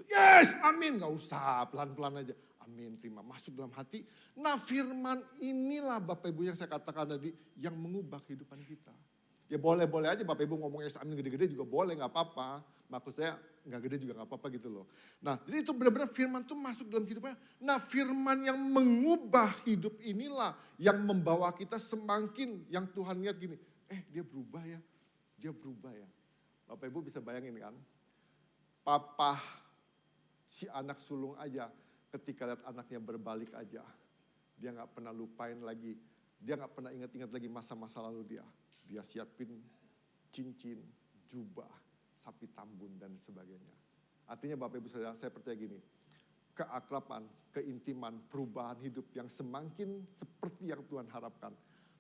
Yes, amin, gak usah, pelan-pelan aja. Amin, terima, masuk dalam hati. Nah firman inilah Bapak Ibu yang saya katakan tadi, yang mengubah kehidupan kita. Ya boleh-boleh aja Bapak Ibu ngomong yes amin gede-gede juga boleh, gak apa-apa. Maksud saya gak gede juga gak apa-apa gitu loh. Nah jadi itu benar-benar firman itu masuk dalam kehidupannya. Nah firman yang mengubah hidup inilah yang membawa kita semakin yang Tuhan lihat gini. Dia berubah ya, dia berubah ya. Bapak Ibu bisa bayangin kan. Papa si anak sulung aja ketika lihat anaknya berbalik aja. Dia gak pernah lupain lagi. Dia gak pernah ingat-ingat lagi masa-masa lalu dia. Dia siapin cincin, jubah, sapi tambun dan sebagainya. Artinya Bapak Ibu Saudara, saya percaya gini. Keakraban, keintiman, perubahan hidup yang semakin seperti yang Tuhan harapkan.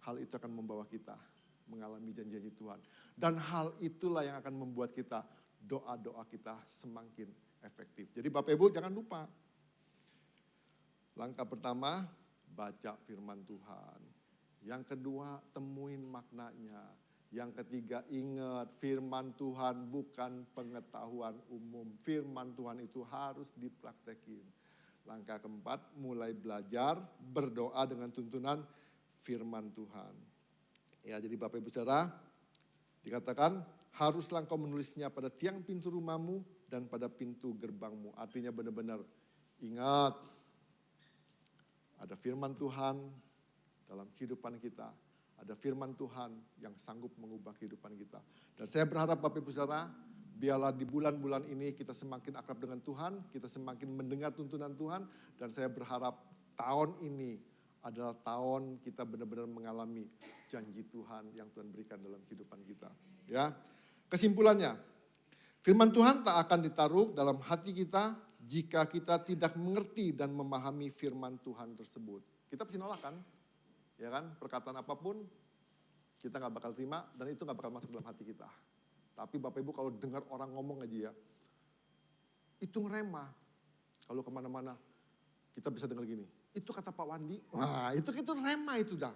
Hal itu akan membawa kita mengalami janji-janji Tuhan. Dan hal itulah yang akan membuat kita, doa-doa kita semakin efektif. Jadi Bapak Ibu jangan lupa. Langkah pertama, baca firman Tuhan. Yang kedua, temuin maknanya. Yang ketiga, ingat firman Tuhan bukan pengetahuan umum. Firman Tuhan itu harus dipraktekin. Langkah keempat, mulai belajar, berdoa dengan tuntunan firman Tuhan. Ya, jadi Bapak Ibu Saudara, dikatakan haruslah engkau menulisnya pada tiang pintu rumahmu dan pada pintu gerbangmu. Artinya benar-benar ingat, ada firman Tuhan dalam kehidupan kita. Ada firman Tuhan yang sanggup mengubah kehidupan kita. Dan saya berharap Bapak Ibu Saudara, biarlah di bulan-bulan ini kita semakin akrab dengan Tuhan, kita semakin mendengar tuntunan Tuhan, dan saya berharap tahun ini adalah tahun kita benar-benar mengalami janji Tuhan yang Tuhan berikan dalam kehidupan kita. Ya, kesimpulannya, firman Tuhan tak akan ditaruh dalam hati kita jika kita tidak mengerti dan memahami firman Tuhan tersebut. Kita pasti nolak kan? Ya kan, perkataan apapun kita gak bakal terima dan itu gak bakal masuk dalam hati kita. Tapi Bapak Ibu kalau dengar orang ngomong aja ya, itu ngerema. Kalau kemana-mana, kita bisa dengar gini, itu kata Pak Wandi, wah itu rema itu dah.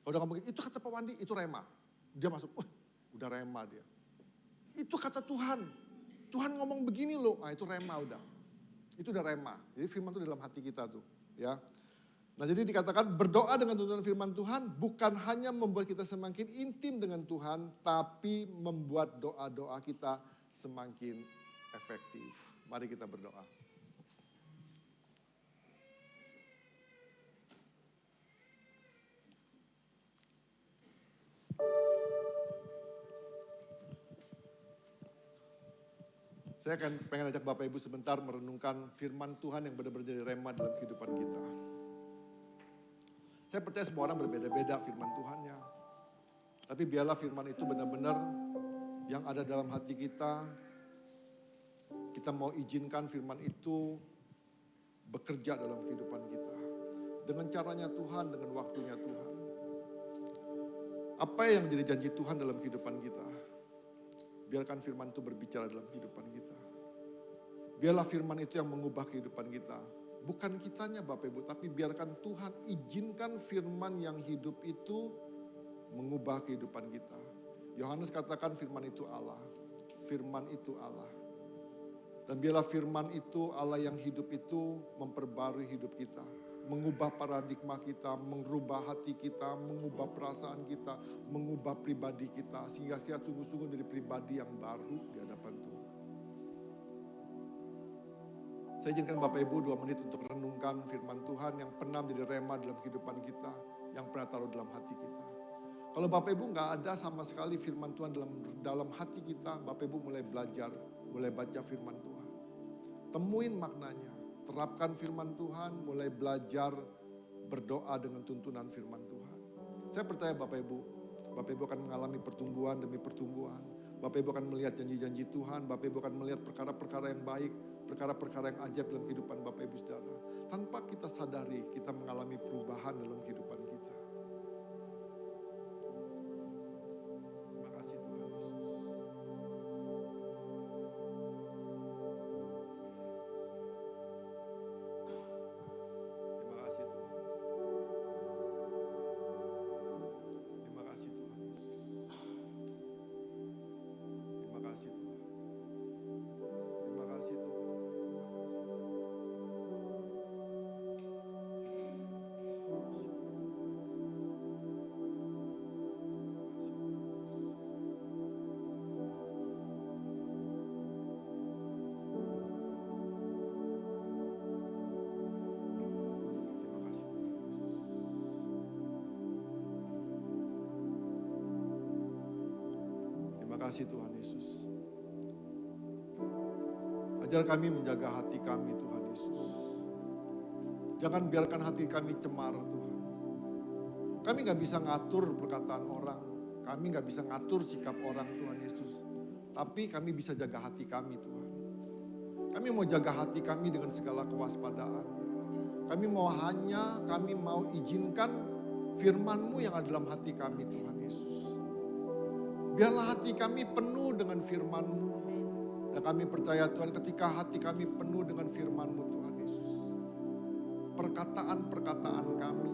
Kalau udah ngomong, itu kata Pak Wandi, itu rema. Dia masuk, wah udah rema dia. Itu kata Tuhan, Tuhan ngomong begini loh, nah itu rema udah. Itu udah rema, jadi firman itu dalam hati kita tuh. Ya. Nah jadi dikatakan berdoa dengan tuntunan firman Tuhan bukan hanya membuat kita semakin intim dengan Tuhan, tapi membuat doa-doa kita semakin efektif. Mari kita berdoa. Saya akan pengen ajak Bapak Ibu sebentar merenungkan firman Tuhan yang benar-benar jadi rema dalam kehidupan kita. Saya percaya semua orang berbeda-beda firman Tuhannya. Tapi biarlah firman itu benar-benar yang ada dalam hati kita. Kita mau izinkan firman itu bekerja dalam kehidupan kita. Dengan caranya Tuhan, dengan waktunya Tuhan. Apa yang jadi janji Tuhan dalam kehidupan kita? Biarkan firman itu berbicara dalam kehidupan kita. Biarlah firman itu yang mengubah kehidupan kita. Bukan kitanya Bapak Ibu, tapi biarkan Tuhan izinkan firman yang hidup itu mengubah kehidupan kita. Yohanes katakan firman itu Allah. Firman itu Allah. Dan biarlah firman itu Allah yang hidup itu memperbarui hidup kita. Mengubah paradigma kita, merubah hati kita, mengubah perasaan kita, mengubah pribadi kita. Sehingga kita sungguh-sungguh dari pribadi yang baru di hadapan Tuhan. Saya izinkan Bapak Ibu 2 menit untuk renungkan firman Tuhan yang pernah menjadi rema dalam kehidupan kita, yang pernah taruh dalam hati kita. Kalau Bapak Ibu nggak ada sama sekali firman Tuhan dalam hati kita, Bapak Ibu mulai belajar, mulai baca firman Tuhan. Temuin maknanya. Terapkan firman Tuhan, mulai belajar berdoa dengan tuntunan firman Tuhan. Saya percaya Bapak Ibu akan mengalami pertumbuhan demi pertumbuhan. Bapak Ibu akan melihat janji-janji Tuhan, Bapak Ibu akan melihat perkara-perkara yang baik, perkara-perkara yang ajaib dalam kehidupan Bapak Ibu Saudara. Tanpa kita sadari, kita mengalami perubahan dalam kehidupan kita. Terima kasih Tuhan Yesus. Terima kasih Tuhan Yesus. Ajar kami menjaga hati kami Tuhan Yesus. Jangan biarkan hati kami cemar Tuhan. Kami gak bisa ngatur perkataan orang. Kami gak bisa ngatur sikap orang Tuhan Yesus. Tapi kami bisa jaga hati kami Tuhan. Kami mau jaga hati kami dengan segala kewaspadaan. Kami mau izinkan firman-Mu yang ada dalam hati kami Tuhan Yesus. Biarlah hati kami penuh dengan firman-Mu. Dan kami percaya Tuhan ketika hati kami penuh dengan firman-Mu Tuhan Yesus. Perkataan-perkataan kami,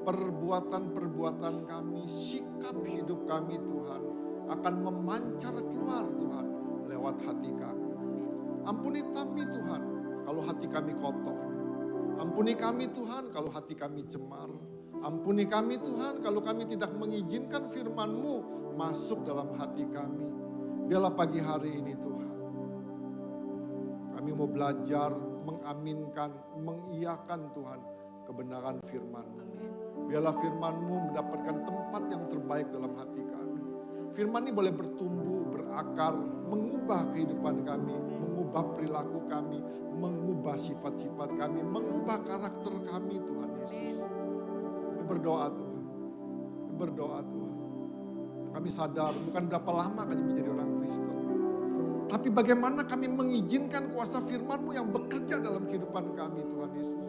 perbuatan-perbuatan kami, sikap hidup kami Tuhan akan memancar keluar Tuhan lewat hati kami. Ampuni kami Tuhan kalau hati kami kotor. Ampuni kami Tuhan kalau hati kami cemar. Ampuni kami Tuhan kalau kami tidak mengizinkan firman-Mu masuk dalam hati kami. Biarlah pagi hari ini Tuhan. Kami mau belajar, mengaminkan, mengiyakan Tuhan kebenaran firman-Mu. Biarlah firman-Mu mendapatkan tempat yang terbaik dalam hati kami. Firman ini boleh bertumbuh, berakar, mengubah kehidupan kami, mengubah perilaku kami, mengubah sifat-sifat kami, mengubah karakter kami Tuhan Yesus. Kami berdoa Tuhan. Kami berdoa Tuhan. Kami sadar bukan berapa lama kami menjadi orang Kristen. Tapi bagaimana kami mengizinkan kuasa firman-Mu yang bekerja dalam kehidupan kami Tuhan Yesus.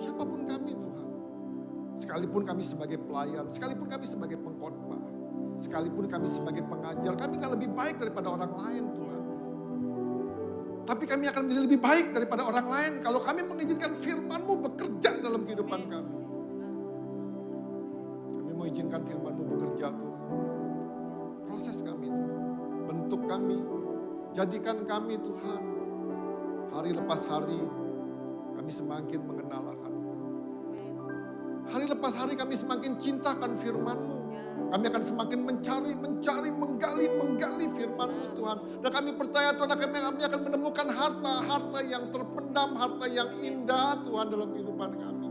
Siapapun kami Tuhan. Sekalipun kami sebagai pelayan, sekalipun kami sebagai pengkhotbah. Sekalipun kami sebagai pengajar, kami gak lebih baik daripada orang lain Tuhan. Tapi kami akan menjadi lebih baik daripada orang lain kalau kami mengizinkan firman-Mu bekerja dalam kehidupan kami. Kami mau izinkan firman-Mu bekerja Tuhan. Proses kami Tuhan. Bentuk kami. Jadikan kami Tuhan. Hari lepas hari kami semakin mengenal akan Engkau. Hari lepas hari kami semakin cintakan firman-Mu. Kami akan semakin mencari, menggali firman-Mu Tuhan. Dan kami percaya Tuhan kami akan menemukan harta yang terpendam, harta yang indah Tuhan dalam kehidupan kami.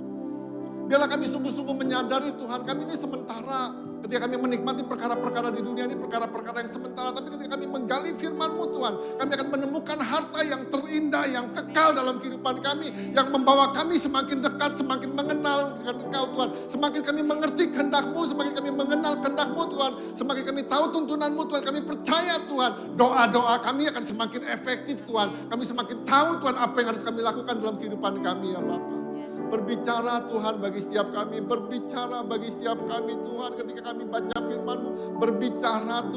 Biarlah kami sungguh-sungguh menyadari Tuhan, kami ini sementara. Ketika kami menikmati perkara-perkara di dunia ini, perkara-perkara yang sementara. Tapi ketika kami menggali firman-Mu Tuhan, kami akan menemukan harta yang terindah, yang kekal dalam kehidupan kami. Yang membawa kami semakin dekat, semakin mengenal dengan Engkau Tuhan. Semakin kami mengerti kehendak-Mu, semakin kami mengenal kehendak-Mu Tuhan. Semakin kami tahu tuntunan-Mu Tuhan, kami percaya Tuhan. Doa-doa kami akan semakin efektif Tuhan. Kami semakin tahu Tuhan apa yang harus kami lakukan dalam kehidupan kami ya Bapa. Berbicara Tuhan bagi setiap kami, berbicara bagi setiap kami Tuhan ketika kami baca firman-Mu. Berbicara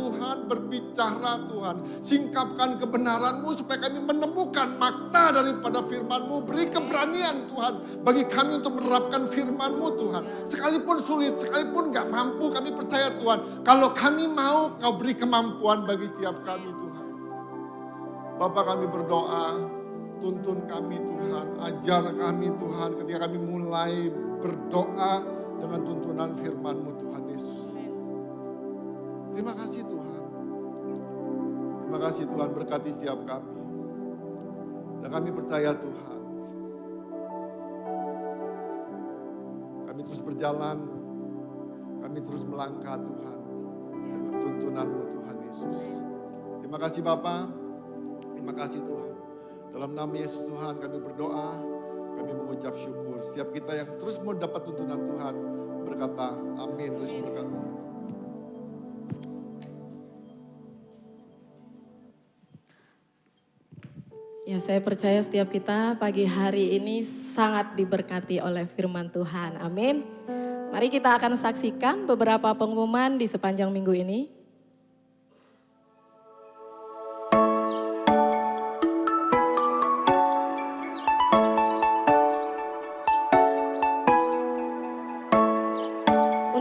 Tuhan, singkapkan kebenaran-Mu supaya kami menemukan makna daripada firman-Mu. Beri keberanian Tuhan bagi kami untuk menerapkan firman-Mu Tuhan. Sekalipun sulit, sekalipun gak mampu, kami percaya Tuhan. Kalau kami mau, Kau beri kemampuan bagi setiap kami Tuhan. Bapa kami berdoa. Tuntun kami Tuhan, ajar kami Tuhan ketika kami mulai berdoa dengan tuntunan firman-Mu Tuhan Yesus. Terima kasih Tuhan. Terima kasih Tuhan, berkati setiap kami. Dan kami percaya Tuhan, kami terus berjalan, kami terus melangkah Tuhan dengan tuntunan-Mu Tuhan Yesus. Terima kasih Bapa, terima kasih Tuhan. Dalam nama Yesus Tuhan kami berdoa, kami mengucap syukur. Setiap kita yang terus mau dapat tuntunan Tuhan, berkata amin, terus berkata. Ya, saya percaya setiap kita pagi hari ini sangat diberkati oleh firman Tuhan. Amin. Mari kita akan saksikan beberapa pengumuman di sepanjang minggu ini.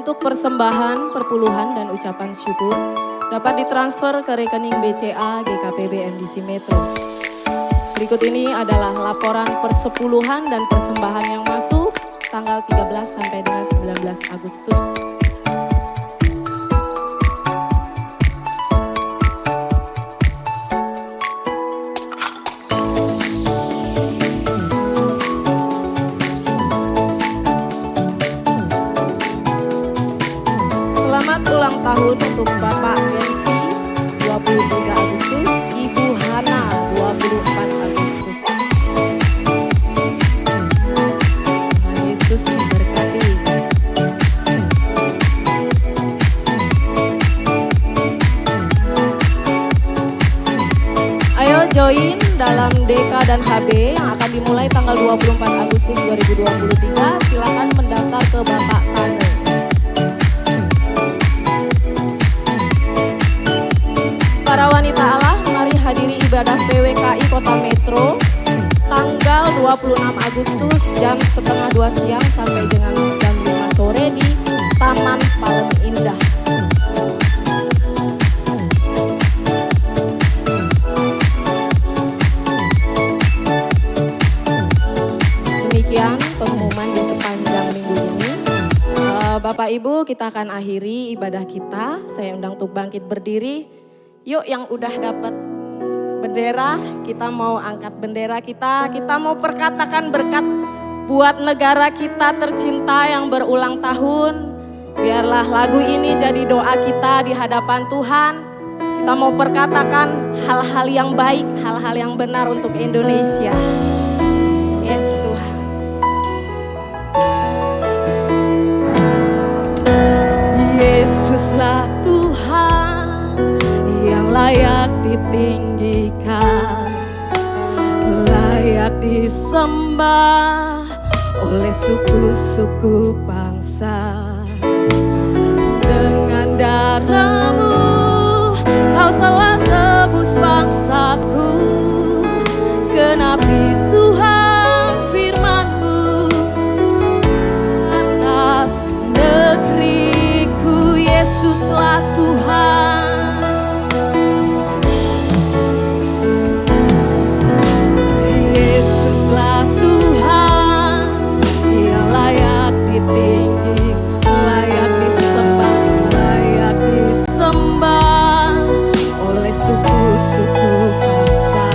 Untuk persembahan, perpuluhan, dan ucapan syukur dapat ditransfer ke rekening BCA GKPB MDC Metro. Berikut ini adalah laporan persepuluhan dan persembahan yang masuk tanggal 13 sampai dengan 19 Agustus. Tahun untuk Bapak Genpi 23 Agustus, Ibu Hana 24 Agustus. Tuhan Yesus memberkati. Ayo join dalam DK dan HB yang akan dimulai tanggal 24 Agustus 2023. Silakan mendaftar ke Bapak Tane. Para wanita Allah, mari hadiri ibadah PWKI Kota Metro tanggal 26 Agustus jam 1:30 siang sampai dengan jam 5 sore di Taman Palem Indah. Demikian pengumuman di sepanjang minggu ini. Bapak Ibu, kita akan akhiri ibadah kita. Saya undang untuk bangkit berdiri. Yuk yang udah dapat bendera, kita mau angkat bendera kita mau perkatakan berkat buat negara kita tercinta yang berulang tahun. Biarlah lagu ini jadi doa kita di hadapan Tuhan. Kita mau perkatakan hal-hal yang baik, hal-hal yang benar untuk Indonesia. Yes Tuhan. Yesuslah Tuhan yang layak ditinggikan, layak disembah oleh suku-suku bangsa. Dengan darahmu, kau telah tebus bangsaku. Genapi Tuhan firman-Mu atas negeriku. Yesuslah Tuhan. Yesuslah Tuhan, Dia layak ditinggi, layak disembah, layak disembah oleh suku-suku bangsa.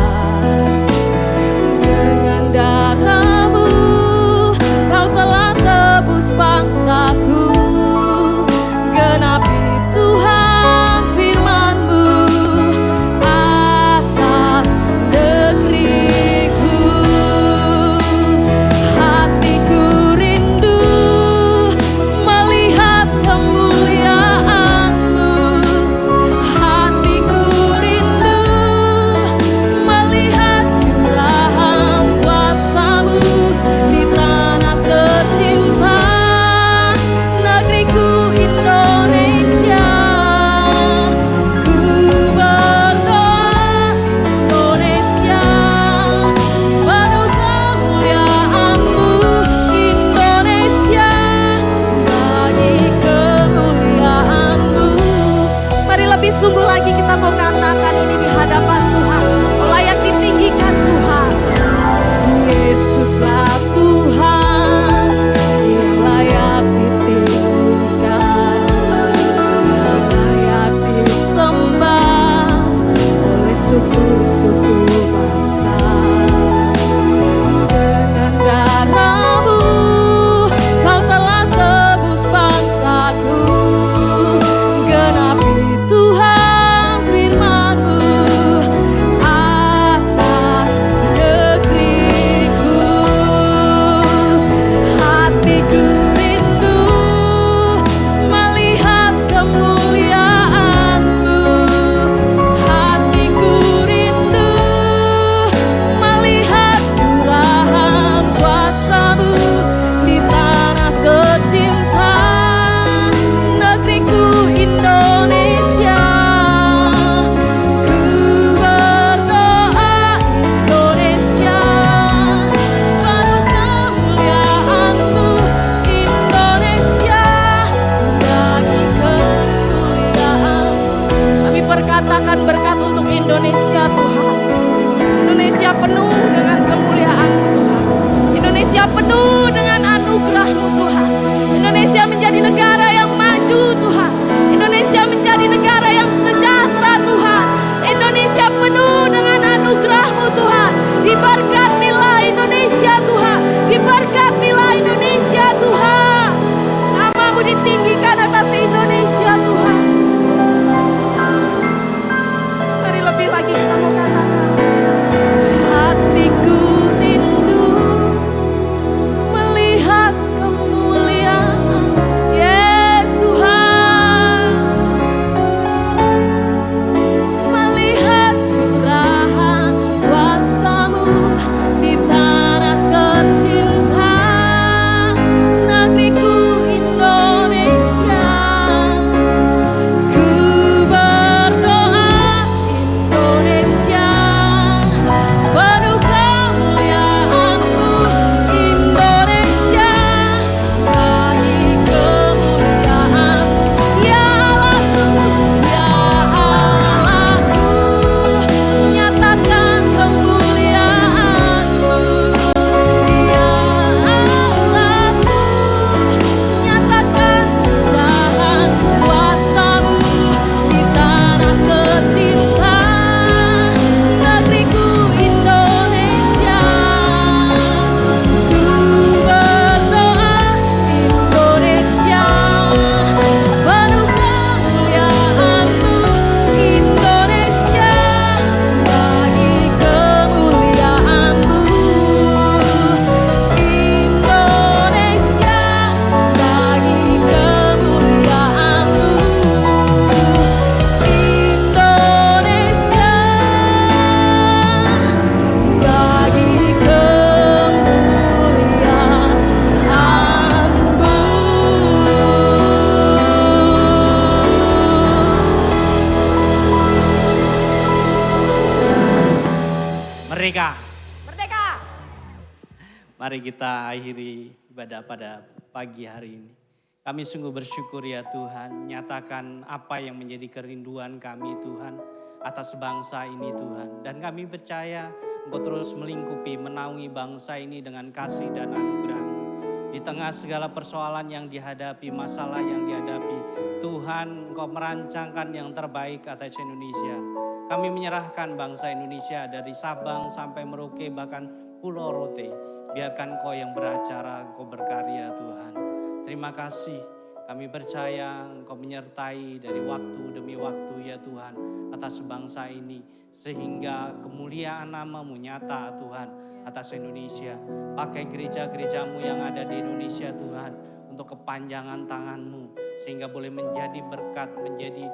Mari kita akhiri ibadah pada pagi hari ini. Kami sungguh bersyukur ya Tuhan, nyatakan apa yang menjadi kerinduan kami Tuhan atas bangsa ini Tuhan. Dan kami percaya Engkau terus melingkupi, menaungi bangsa ini dengan kasih dan anugerah-Mu. Di tengah segala persoalan yang dihadapi, masalah yang dihadapi, Tuhan Engkau merancangkan yang terbaik atas Indonesia. Kami menyerahkan bangsa Indonesia dari Sabang sampai Merauke bahkan Pulau Rote. Biarkan Engkau yang beracara, Engkau berkarya Tuhan. Terima kasih, kami percaya Engkau menyertai dari waktu demi waktu ya Tuhan atas bangsa ini. Sehingga kemuliaan nama-Mu nyata Tuhan atas Indonesia. Pakai gereja-gereja-Mu yang ada di Indonesia Tuhan untuk kepanjangan tangan-Mu. Sehingga boleh menjadi berkat, menjadi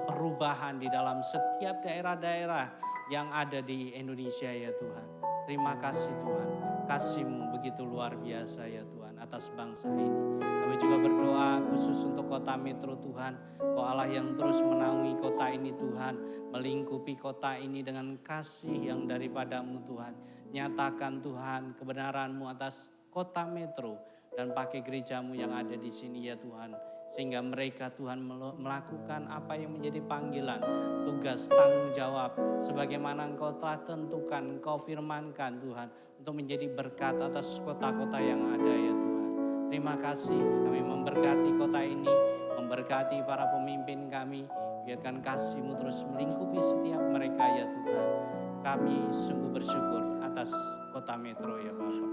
perubahan di dalam setiap daerah-daerah yang ada di Indonesia ya Tuhan. Terima kasih Tuhan, kasih-Mu begitu luar biasa ya Tuhan atas bangsa ini. Kami juga berdoa khusus untuk kota Metro Tuhan. Kau Allah yang terus menaungi kota ini Tuhan, melingkupi kota ini dengan kasih yang daripada-Mu Tuhan. Nyatakan Tuhan kebenaran-Mu atas kota Metro dan pakai gereja-Mu yang ada di sini ya Tuhan. Sehingga mereka Tuhan melakukan apa yang menjadi panggilan, tugas, tanggung jawab. Sebagaimana Engkau telah tentukan, Engkau firmankan Tuhan. Untuk menjadi berkat atas kota-kota yang ada ya Tuhan. Terima kasih kami memberkati kota ini, memberkati para pemimpin kami. Biarkan kasih-Mu terus melingkupi setiap mereka ya Tuhan. Kami sungguh bersyukur atas kota Metro ya Bapak.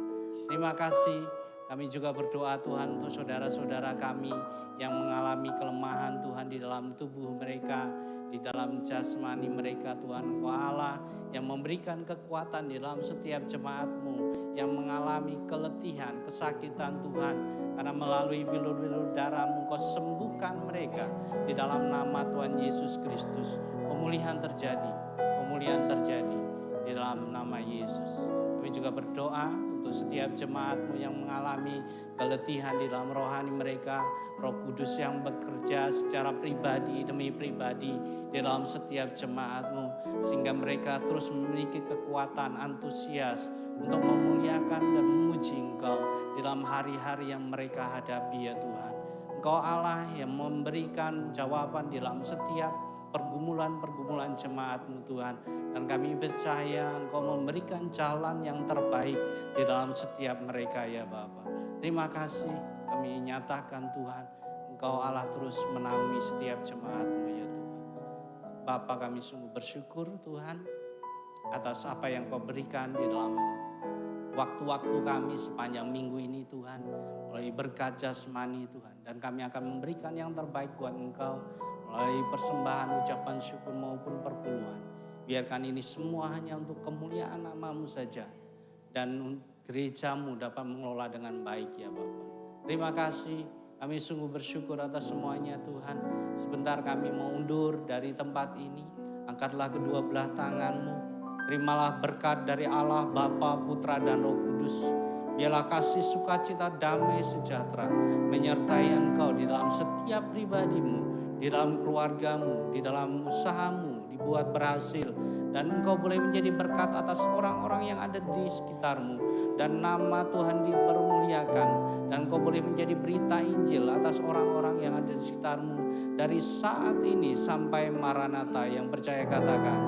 Terima kasih. Kami juga berdoa Tuhan untuk saudara-saudara kami yang mengalami kelemahan Tuhan di dalam tubuh mereka, di dalam jasmani mereka Tuhan. Engkau Allah yang memberikan kekuatan di dalam setiap jemaat-Mu yang mengalami keletihan, kesakitan Tuhan. Karena melalui bilur-bilur darah-Mu Engkau sembuhkan mereka di dalam nama Tuhan Yesus Kristus. Pemulihan terjadi di dalam nama Yesus. Kami juga berdoa untuk setiap jemaat-Mu yang mengalami keletihan di dalam rohani mereka. Roh Kudus yang bekerja secara pribadi demi pribadi di dalam setiap jemaat-Mu. Sehingga mereka terus memiliki kekuatan, antusias untuk memuliakan dan memuji Engkau di dalam hari-hari yang mereka hadapi ya Tuhan. Engkau Allah yang memberikan jawaban di dalam setiap pergumulan-pergumulan jemaat-Mu Tuhan. Dan kami percaya Engkau memberikan jalan yang terbaik di dalam setiap mereka ya Bapa. Terima kasih kami nyatakan Tuhan, Engkau Allah terus menaungi setiap jemaat-Mu ya Tuhan. Bapa kami sungguh bersyukur Tuhan atas apa yang Kau berikan di dalam waktu-waktu kami sepanjang minggu ini Tuhan. Mulai berkat jasmani Tuhan. Dan kami akan memberikan yang terbaik buat Engkau melalui persembahan, ucapan syukur maupun perpuluhan. Biarkan ini semua hanya untuk kemuliaan nama-Mu saja. Dan gereja-Mu dapat mengelola dengan baik ya Bapak. Terima kasih, kami sungguh bersyukur atas semuanya Tuhan. Sebentar kami mau undur dari tempat ini. Angkatlah kedua belah tangan-Mu. Terimalah berkat dari Allah, Bapa, Putra, dan Roh Kudus. Biarlah kasih, sukacita, damai, sejahtera menyertai Engkau di dalam setiap pribadi-Mu, di dalam keluarga-Mu, di dalam usaha-Mu dibuat berhasil. Dan Engkau boleh menjadi berkat atas orang-orang yang ada di sekitar-Mu. Dan nama Tuhan dipermuliakan. Dan Engkau boleh menjadi berita Injil atas orang-orang yang ada di sekitar-Mu. Dari saat ini sampai Maranatha, yang percaya katakan.